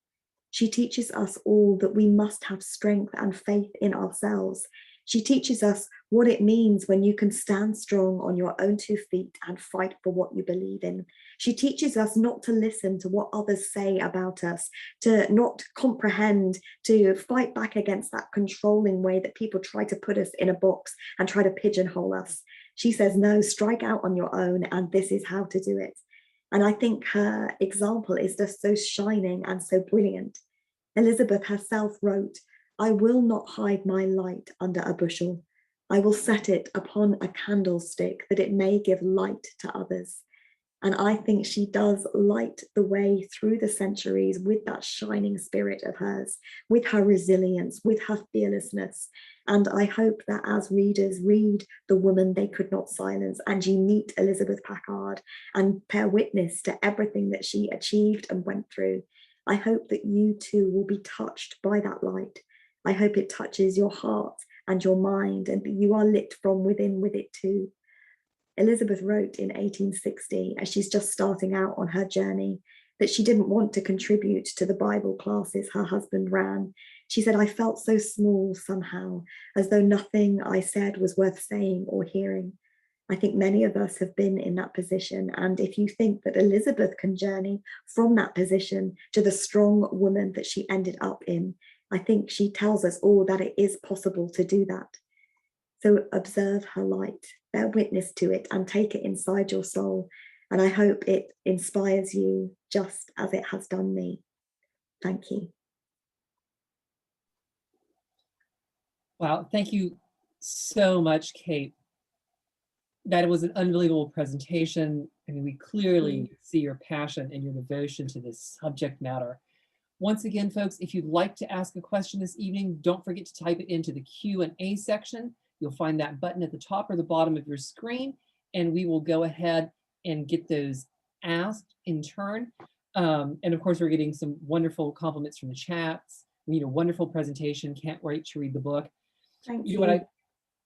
She teaches us all that we must have strength and faith in ourselves. She teaches us what it means when you can stand strong on your own 2 feet and fight for what you believe in. She teaches us not to listen to what others say about us, to not comprehend, to fight back against that controlling way that people try to put us in a box and try to pigeonhole us. She says, no, strike out on your own, and this is how to do it. And I think her example is just so shining and so brilliant. Elizabeth herself wrote, I will not hide my light under a bushel. I will set it upon a candlestick that it may give light to others. And I think she does light the way through the centuries with that shining spirit of hers, with her resilience, with her fearlessness. And I hope that as readers read The Woman They Could Not Silence, and you meet Elizabeth Packard and bear witness to everything that she achieved and went through, I hope that you too will be touched by that light. I hope it touches your heart and your mind, and that you are lit from within with it too. Elizabeth wrote in 1860, as she's just starting out on her journey, that she didn't want to contribute to the Bible classes her husband ran. She said, I felt so small somehow, as though nothing I said was worth saying or hearing. I think many of us have been in that position. And if you think that Elizabeth can journey from that position to the strong woman that she ended up in, I think she tells us all that it is possible to do that. So observe her light, bear witness to it, and take it inside your soul. And I hope it inspires you just as it has done me. Thank you. Wow, thank you so much, Kate. That was an unbelievable presentation. I mean, we clearly see your passion and your devotion to this subject matter. Once again, folks, if you'd like to ask a question this evening, don't forget to type it into the Q&A section. You'll find that button at the top or the bottom of your screen, and we will go ahead and get those asked in turn. And of course, we're getting some wonderful compliments from the chats. We need a wonderful presentation. Can't wait to read the book. Thank you. What I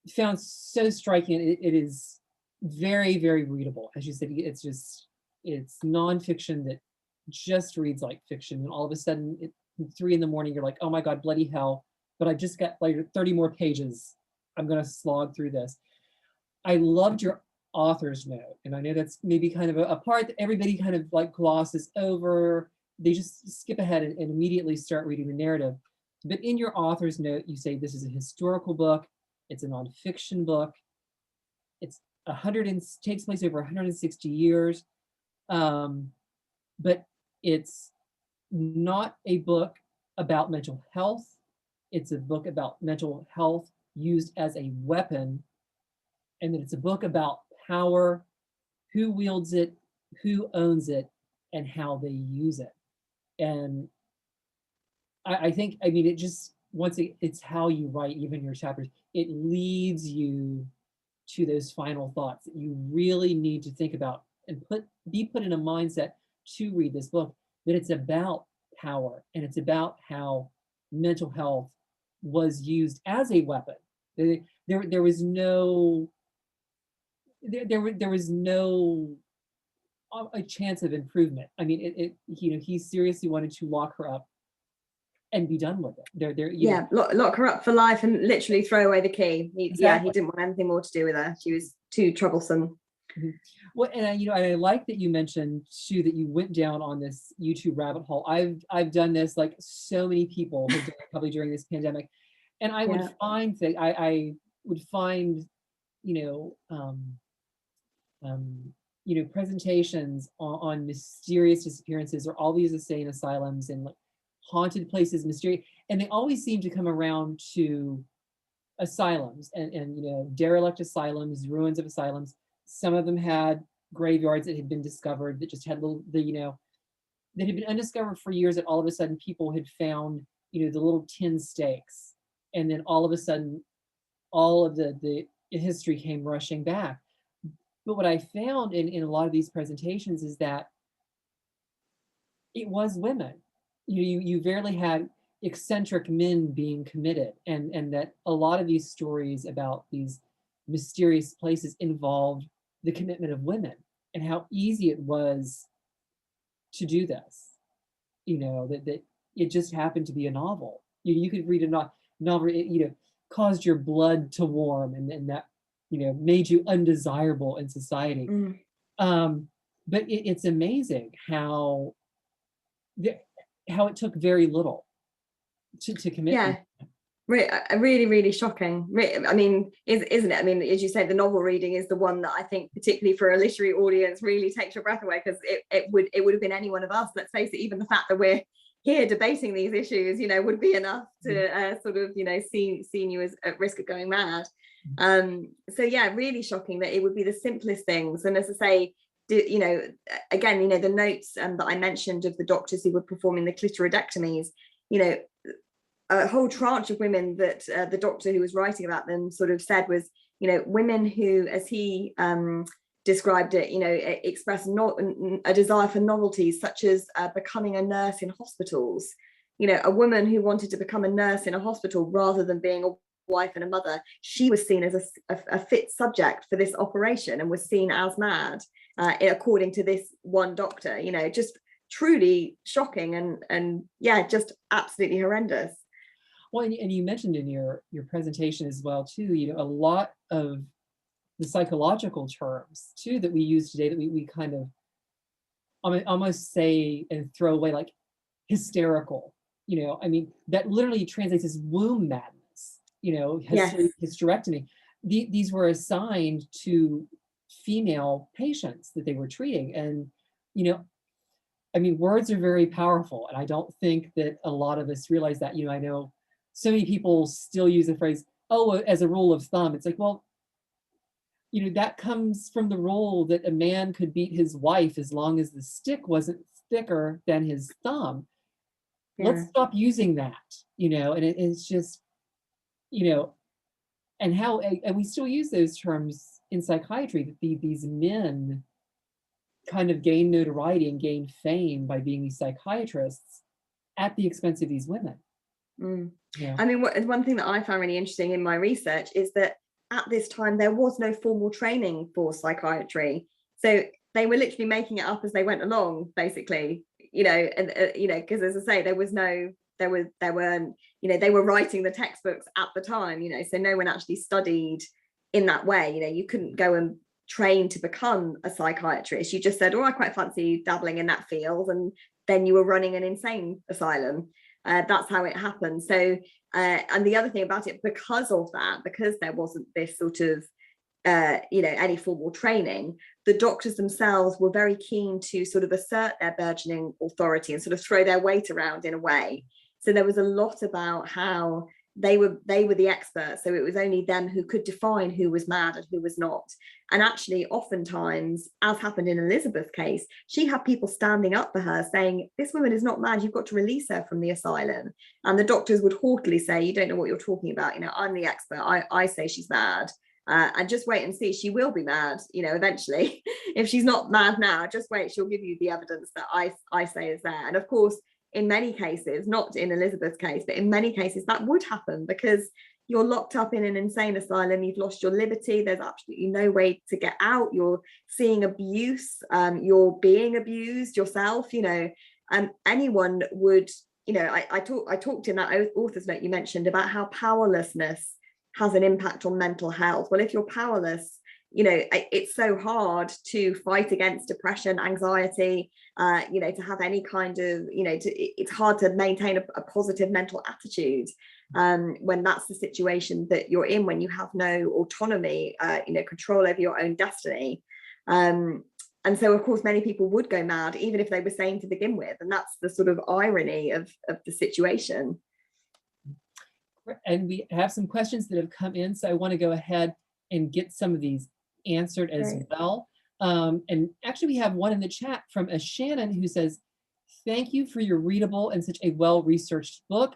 found so striking, it is very, very readable. As you said, it's nonfiction that just reads like fiction. And all of a sudden, at 3 in the morning, you're like, oh my God, bloody hell. But I just got like 30 more pages. I'm going to slog through this. I loved your author's note. And I know that's maybe kind of a part that everybody kind of like glosses over. They just skip ahead and immediately start reading the narrative. But in your author's note, you say this is a historical book. It's a nonfiction book. It's takes place over 160 years. But it's not a book about mental health. It's a book about mental health used as a weapon. And that it's a book about power, who wields it, who owns it, and how they use it. And I think, I mean, it just, it's how you write even your chapters. It leads you to those final thoughts that you really need to think about and be put in a mindset to read this book, that it's about power and it's about how mental health was used as a weapon. There was no a chance of improvement. I mean, he seriously wanted to lock her up and be done with it. Lock her up for life and literally throw away the key. He didn't want anything more to do with her. She was too troublesome. Mm-hmm. Well, and I like that you mentioned too that you went down on this YouTube rabbit hole. I've done this, like so many people have done it probably during this pandemic, and I would find that I would find presentations on mysterious disappearances or all these insane asylums and like haunted places, mystery, and they always seem to come around to asylums and derelict asylums, ruins of asylums. Some of them had graveyards that had been discovered that just had that had been undiscovered for years, that all of a sudden people had found the little tin stakes, and then all of a sudden all of the history came rushing back. But what I found in a lot of these presentations is that it was women. You rarely had eccentric men being committed, and that a lot of these stories about these mysterious places involved the commitment of women. and how easy it was to do this. That it just happened to be a novel. You could read a novel, it caused your blood to warm, and that made you undesirable in society. But it's amazing how it took very little to commit. Yeah. Really, really shocking. I mean, isn't it? I mean, as you say, the novel reading is the one that I think, particularly for a literary audience, really takes your breath away, because it would have been any one of us. Let's face it, even the fact that we're here debating these issues, would be enough to sort of, see you as at risk of going mad. So yeah, really shocking that it would be the simplest things. And as I say, again, the notes that I mentioned of the doctors who were performing the clitoridectomies, a whole tranche of women that the doctor who was writing about them sort of said was, women who, as he described it, express not a desire for novelties, such as becoming a nurse in hospitals. A woman who wanted to become a nurse in a hospital rather than being a wife and a mother, she was seen as a fit subject for this operation and was seen as mad, according to this one doctor. Just truly shocking and yeah, just absolutely horrendous. Well, and you mentioned in your presentation as well too, a lot of the psychological terms too that we use today, that we kind of almost say and throw away, like hysterical. I mean, that literally translates as womb madness. Hysterectomy. These were assigned to female patients that they were treating, and I mean, words are very powerful, and I don't think that a lot of us realize that. I know so many people still use the phrase, "Oh, as a rule of thumb." It's like, well, that comes from the rule that a man could beat his wife as long as the stick wasn't thicker than his thumb. Yeah. Let's stop using that, and it's just, and how, and we still use those terms in psychiatry, that these men kind of gain notoriety and gain fame by being these psychiatrists at the expense of these women. Yeah. I mean, one thing that I found really interesting in my research is that at this time there was no formal training for psychiatry, so they were literally making it up as they went along, basically. And because as I say, they were writing the textbooks at the time. So no one actually studied in that way. You couldn't go and train to become a psychiatrist. You just said, "Oh, I quite fancy dabbling in that field," and then you were running an insane asylum. That's how it happened. So and the other thing about it, because there wasn't this sort of any formal training, the doctors themselves were very keen to sort of assert their burgeoning authority and sort of throw their weight around in a way. So there was a lot about how they were the experts, so it was only them who could define who was mad and who was not. And actually, oftentimes, as happened in Elizabeth's case, she had people standing up for her saying, "This woman is not mad, you've got to release her from the asylum." And the doctors would haughtily say, "You don't know what you're talking about, I'm the expert, I say she's mad, and just wait and see, she will be mad, eventually. If she's not mad now, just wait, she'll give you the evidence that I say is there." And of course, in many cases, not in Elizabeth's case, but in many cases that would happen, because you're locked up in an insane asylum, you've lost your liberty, there's absolutely no way to get out, you're seeing abuse, you're being abused yourself, and anyone would, I talked in that author's note you mentioned about how powerlessness has an impact on mental health. Well, if you're powerless, it's so hard to fight against depression, anxiety, to have any kind of, it's hard to maintain a positive mental attitude when that's the situation that you're in, when you have no autonomy, control over your own destiny. And so, of course, many people would go mad, even if they were sane to begin with. And that's the sort of irony of the situation. And we have some questions that have come in, so I want to go ahead and get some of these answered as well. And actually, we have one in the chat from a Shannon who says, "Thank you for your readable and such a well-researched book.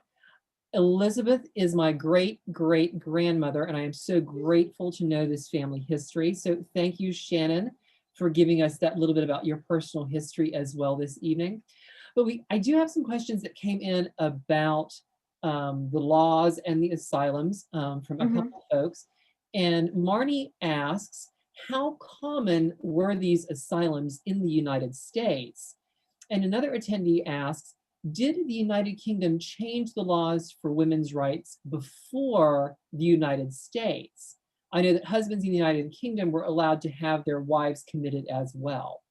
Elizabeth is my great-great-grandmother, and I am so grateful to know this family history." So thank you, Shannon, for giving us that little bit about your personal history as well this evening. But I do have some questions that came in about the laws and the asylums from a couple of folks. And Marnie asks, how common were these asylums in the United States? And another attendee asks, did the United Kingdom change the laws for women's rights before the United States? I know that husbands in the United Kingdom were allowed to have their wives committed as well.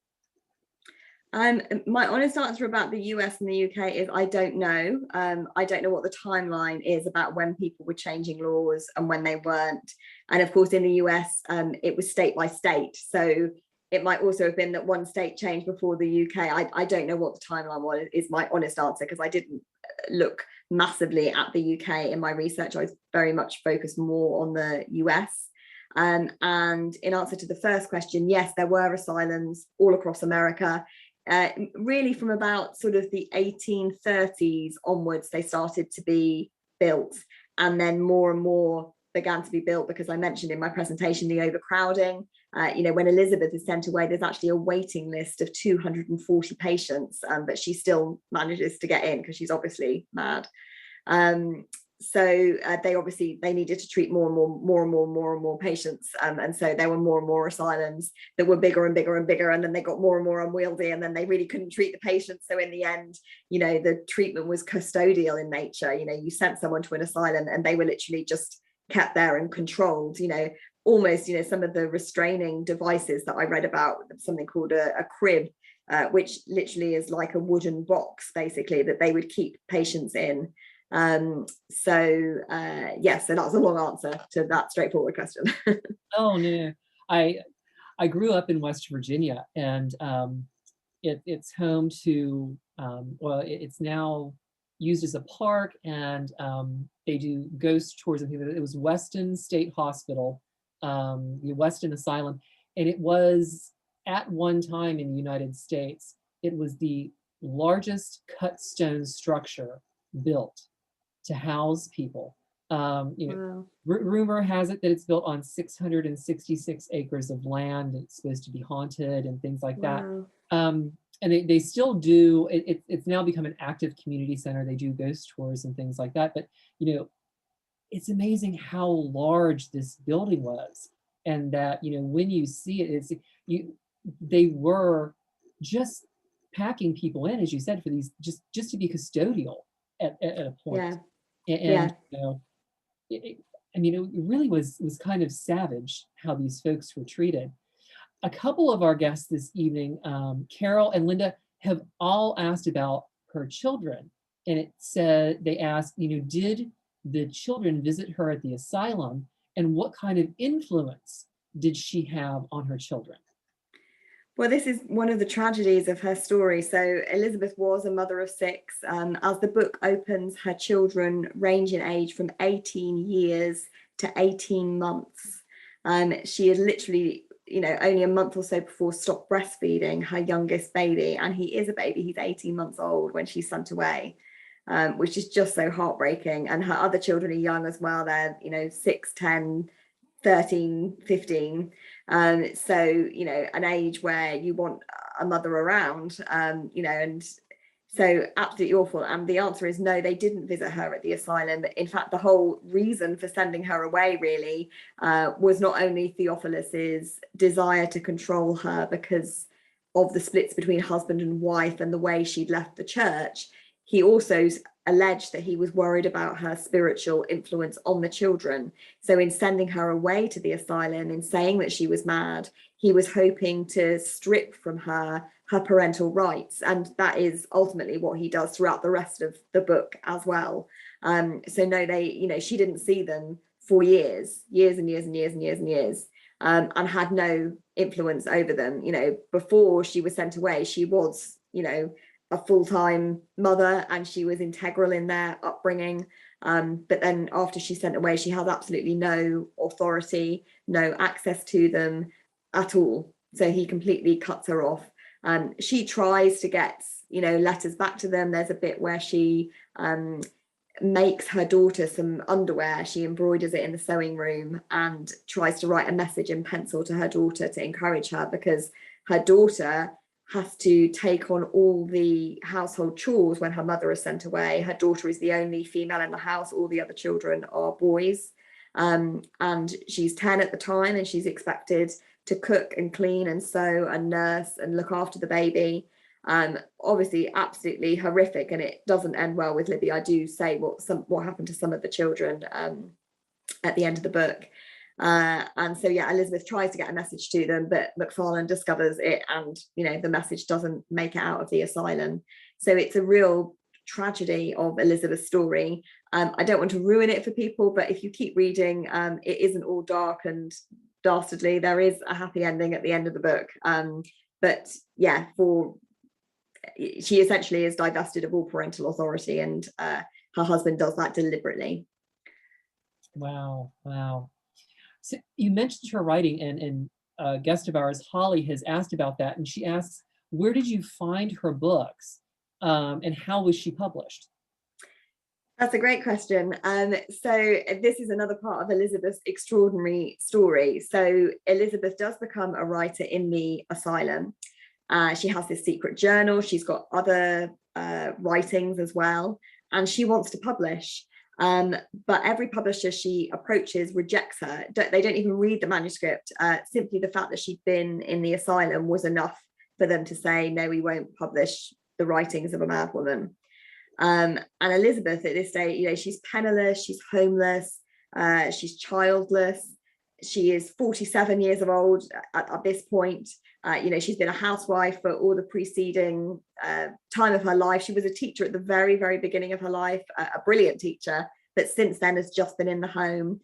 My honest answer about the US and the UK is I don't know. I don't know what the timeline is about when people were changing laws and when they weren't. And of course, in the US, it was state by state. So it might also have been that one state changed before the UK. I don't know what the timeline was, is my honest answer, because I didn't look massively at the UK in my research. I was very much focused more on the US. And in answer to the first question, yes, there were asylums all across America. Really from about sort of the 1830s onwards, they started to be built, and then more and more began to be built because I mentioned in my presentation the overcrowding. When Elizabeth is sent away, there's actually a waiting list of 240 patients, but she still manages to get in because she's obviously mad. So they needed to treat more and more patients, and so there were more and more asylums that were bigger and bigger and bigger, and then they got more and more unwieldy, and then they really couldn't treat the patients. So in the end, the treatment was custodial in nature. You sent someone to an asylum and they were literally just kept there and controlled. Almost some of the restraining devices that I read about, something called a crib, which literally is like a wooden box basically that they would keep patients in. So that was a long answer to that straightforward question. Oh no, I grew up in West Virginia, and it's home to it's now used as a park, and they do ghost tours and things. It was Weston State Hospital, the Weston Asylum, and it was at one time in the United States, it was the largest cut stone structure built to house people. Wow. Rumor has it that it's built on 666 acres of land. It's supposed to be haunted and things like that. Wow. And they still do. It's now become an active community center. They do ghost tours and things like that. But it's amazing how large this building was, and that when you see it, they were just packing people in, as you said, for these just to be custodial at a point. Yeah. It really was kind of savage how these folks were treated. A couple of our guests this evening, Carol and Linda, have all asked about her children. And it said, they asked, did the children visit her at the asylum, and what kind of influence did she have on her children? Well, this is one of the tragedies of her story. So Elizabeth was a mother of 6. As the book opens, her children range in age from 18 years to 18 months. She had literally, only a month or so before stopped breastfeeding her youngest baby. And he is a baby. He's 18 months old when she's sent away, which is just so heartbreaking. And her other children are young as well. They're, 6, 10, 13, 15. So, an age where you want a mother around, and so absolutely awful. And the answer is no, they didn't visit her at the asylum. In fact, the whole reason for sending her away really was not only Theophilus's desire to control her because of the splits between husband and wife and the way she'd left the church. He also alleged that he was worried about her spiritual influence on the children. So in sending her away to the asylum, in saying that she was mad, he was hoping to strip from her parental rights. And that is ultimately what he does throughout the rest of the book as well. So no, she didn't see them for years and years, and had no influence over them. Before she was sent away, she was, a full-time mother, and she was integral in their upbringing. But then after she's sent away, she has absolutely no authority, no access to them at all. So he completely cuts her off. She tries to get, letters back to them. There's a bit where she makes her daughter some underwear. She embroiders it in the sewing room and tries to write a message in pencil to her daughter to encourage her, because her daughter has to take on all the household chores when her mother is sent away. Her daughter is the only female in the house. All the other children are boys. And she's 10 at the time, and she's expected to cook and clean and sew and nurse and look after the baby. Obviously absolutely horrific, and it doesn't end well with Libby. I do say what happened to some of the children at the end of the book. And so yeah, Elizabeth tries to get a message to them, but Macfarlane discovers it, and the message doesn't make it out of the asylum. So it's a real tragedy of Elizabeth's story. I don't want to ruin it for people, but if you keep reading, it isn't all dark and dastardly. There is a happy ending at the end of the book. But yeah, she essentially is divested of all parental authority, and her husband does that deliberately. Wow. So you mentioned her writing, and a guest of ours, Holly, has asked about that, and she asks, where did you find her books, and how was she published? That's a great question. So this is another part of Elizabeth's extraordinary story. So Elizabeth does become a writer in the asylum. She has this secret journal. She's got other writings as well, and she wants to publish. But every publisher she approaches rejects her. They don't even read the manuscript. Simply the fact that she'd been in the asylum was enough for them to say, no, we won't publish the writings of a mad woman. And Elizabeth at this stage, she's penniless, she's homeless, she's childless. She is 47 years of old at this point. She's been a housewife for all the preceding time of her life. She was a teacher at the very, very beginning of her life, a brilliant teacher, but since then has just been in the home.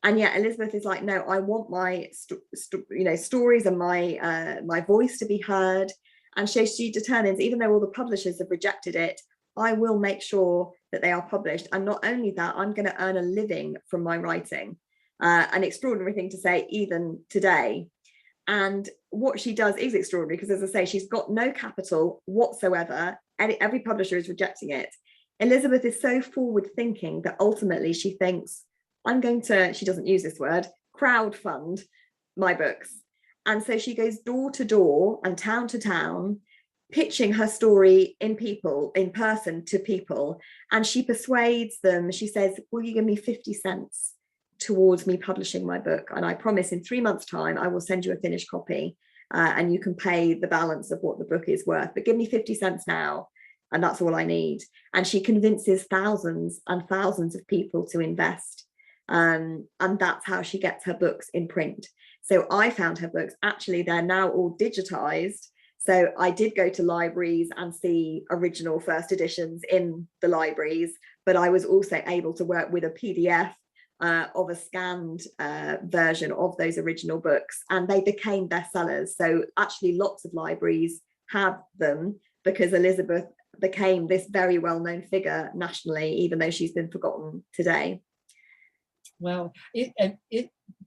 And yet Elizabeth is like, no, I want my stories and my voice to be heard. And so she determines, even though all the publishers have rejected it, I will make sure that they are published. And not only that, I'm going to earn a living from my writing. An extraordinary thing to say even today. And what she does is extraordinary because, as I say, she's got no capital whatsoever. Every publisher is rejecting it. Elizabeth is so forward thinking that ultimately she thinks, I'm going to, she doesn't use this word, crowdfund my books. And so she goes door to door and town to town, pitching her story in person to people. And she persuades them. She says, will you give me 50 cents towards me publishing my book? And I promise in 3 months' time, I will send you a finished copy and you can pay the balance of what the book is worth. But give me 50 cents now, and that's all I need. And she convinces thousands and thousands of people to invest. And that's how she gets her books in print. So I found her books, actually, they're now all digitized. So I did go to libraries and see original first editions in the libraries, but I was also able to work with a PDF of a scanned version of those original books, and they became bestsellers. So actually lots of libraries have them because Elizabeth became this very well-known figure nationally, even though she's been forgotten today. Well,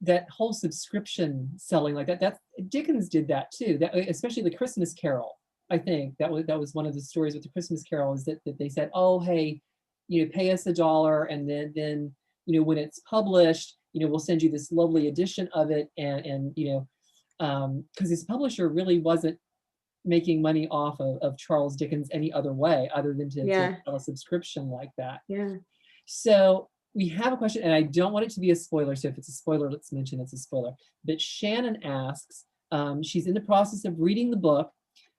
that whole subscription selling like that Dickens did that too. That especially the Christmas Carol. I think that was one of the stories with the Christmas Carol, is that they said, oh hey, pay us $1, and then when it's published, we'll send you this lovely edition of it, and because his publisher really wasn't making money off of Charles Dickens any other way other than to sell a subscription like that. Yeah. So we have a question, and I don't want it to be a spoiler, so if it's a spoiler, let's mention it's a spoiler. But Shannon asks, she's in the process of reading the book,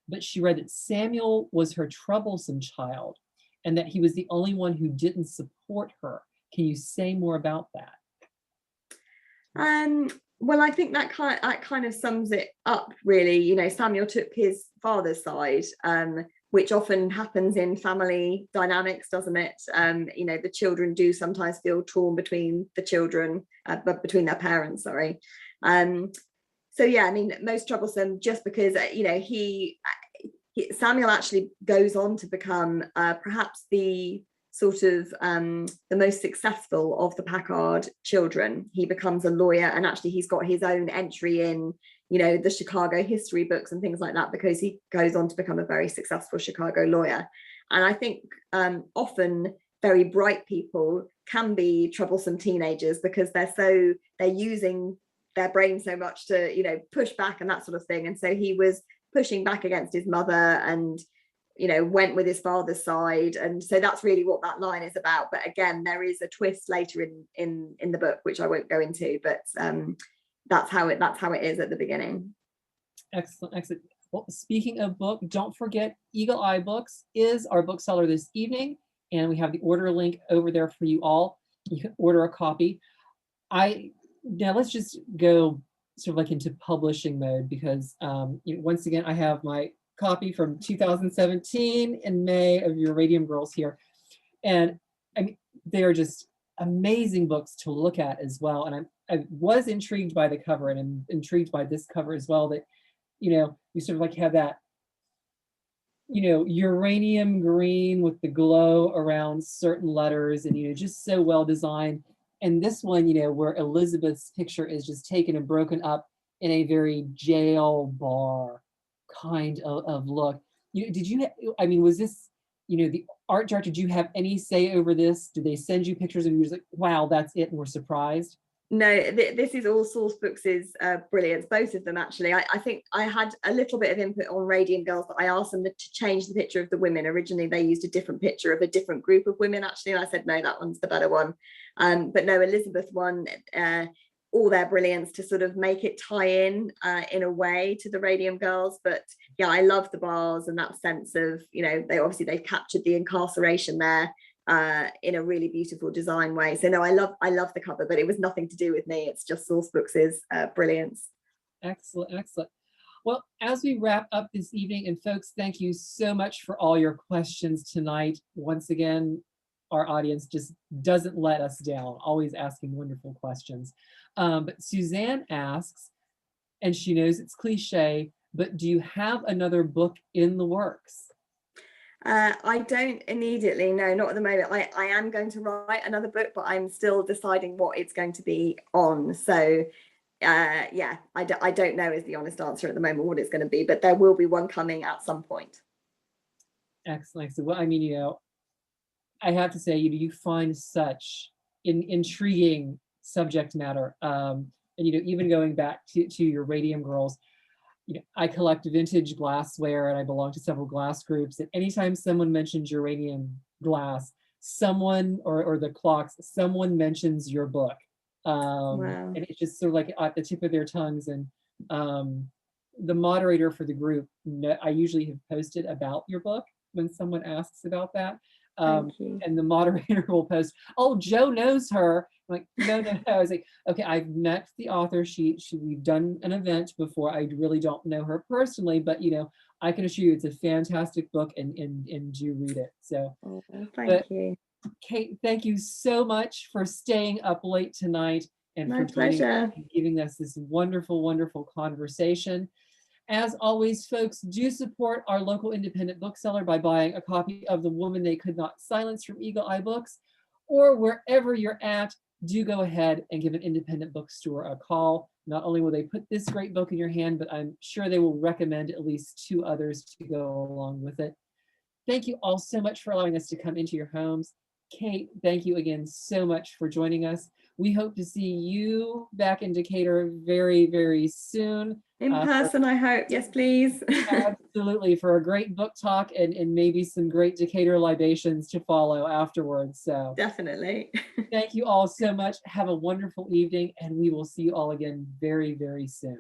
but she read that Samuel was her troublesome child and that he was the only one who didn't support her. Can you say more about that? Well, I think that kind of sums it up, really. Samuel took his father's side, which often happens in family dynamics, doesn't it? The children do sometimes feel torn between the children, but between their parents, sorry. So yeah, I mean, most troublesome just because, Samuel actually goes on to become perhaps the sort of the most successful of the Packard children. He becomes a lawyer, and actually he's got his own entry in the Chicago history books and things like that, because he goes on to become a very successful Chicago lawyer. And I think often very bright people can be troublesome teenagers because they're using their brain so much to push back and that sort of thing. And so he was pushing back against his mother and went with his father's side. And so that's really what that line is about. But again, there is a twist later in the book, which I won't go into, but that's how it is at the beginning. Excellent, excellent. Well, speaking of book, don't forget Eagle Eye Books is our bookseller this evening, and we have the order link over there for you all. You can order a copy. Now let's just go sort of like into publishing mode, because once again, I have my copy from 2017 in May of your Radium Girls here. And I mean, they are just amazing books to look at as well. And I was intrigued by the cover, and I'm intrigued by this cover as well, that, you sort of like have that, uranium green with the glow around certain letters, and, just so well designed. And this one, where Elizabeth's picture is just taken and broken up in a very jail bar kind of look. Was this, the art director, did you have any say over this? Did they send you pictures and you were just like, wow, that's it, and we're surprised? No, this is all Sourcebooks' brilliance, both of them actually. I think I had a little bit of input on Radium Girls, but I asked them to change the picture of the women. Originally, they used a different picture of a different group of women actually, and I said, no, that one's the better one. But no, Elizabeth one, all their brilliance to sort of make it tie in a way to the Radium Girls. But yeah, I love the bars and that sense of, they've captured the incarceration there in a really beautiful design way. So no, I love the cover, but it was nothing to do with me. It's just Sourcebooks' brilliance. Excellent, excellent. Well, as we wrap up this evening, and folks, thank you so much for all your questions tonight. Once again, our audience just doesn't let us down, always asking wonderful questions. But Suzanne asks, and she knows it's cliche, but do you have another book in the works? I don't immediately, no, not at the moment. I am going to write another book, but I'm still deciding what it's going to be on. So yeah, I don't know is the honest answer at the moment what it's going to be, but there will be one coming at some point. Excellent. Well, I mean, I have to say, you find such intriguing subject matter. And, even going back to your Radium Girls, I collect vintage glassware and I belong to several glass groups. And anytime someone mentions uranium glass, someone or the clocks, someone mentions your book. Wow. And it's just sort of like at the tip of their tongues. And the moderator for the group, I usually have posted about your book when someone asks about that. And the moderator will post, oh, Joe knows her. I'm like, no. I was like, okay, I've met the author. We've done an event before. I really don't know her personally, but I can assure you it's a fantastic book, and do read it. So thank you. Kate, thank you so much for staying up late tonight and My pleasure. Giving us this wonderful, wonderful conversation. As always, folks, do support our local independent bookseller by buying a copy of The Woman They Could Not Silence from Eagle Eye Books, or wherever you're at, do go ahead and give an independent bookstore a call. Not only will they put this great book in your hand, but I'm sure they will recommend at least 2 others to go along with it. Thank you all so much for allowing us to come into your homes. Kate, thank you again so much for joining us. We hope to see you back in Decatur very, very soon. In person, I hope. Yes, please. Absolutely, for a great book talk and maybe some great Decatur libations to follow afterwards. So definitely. Thank you all so much. Have a wonderful evening, and we will see you all again very, very soon.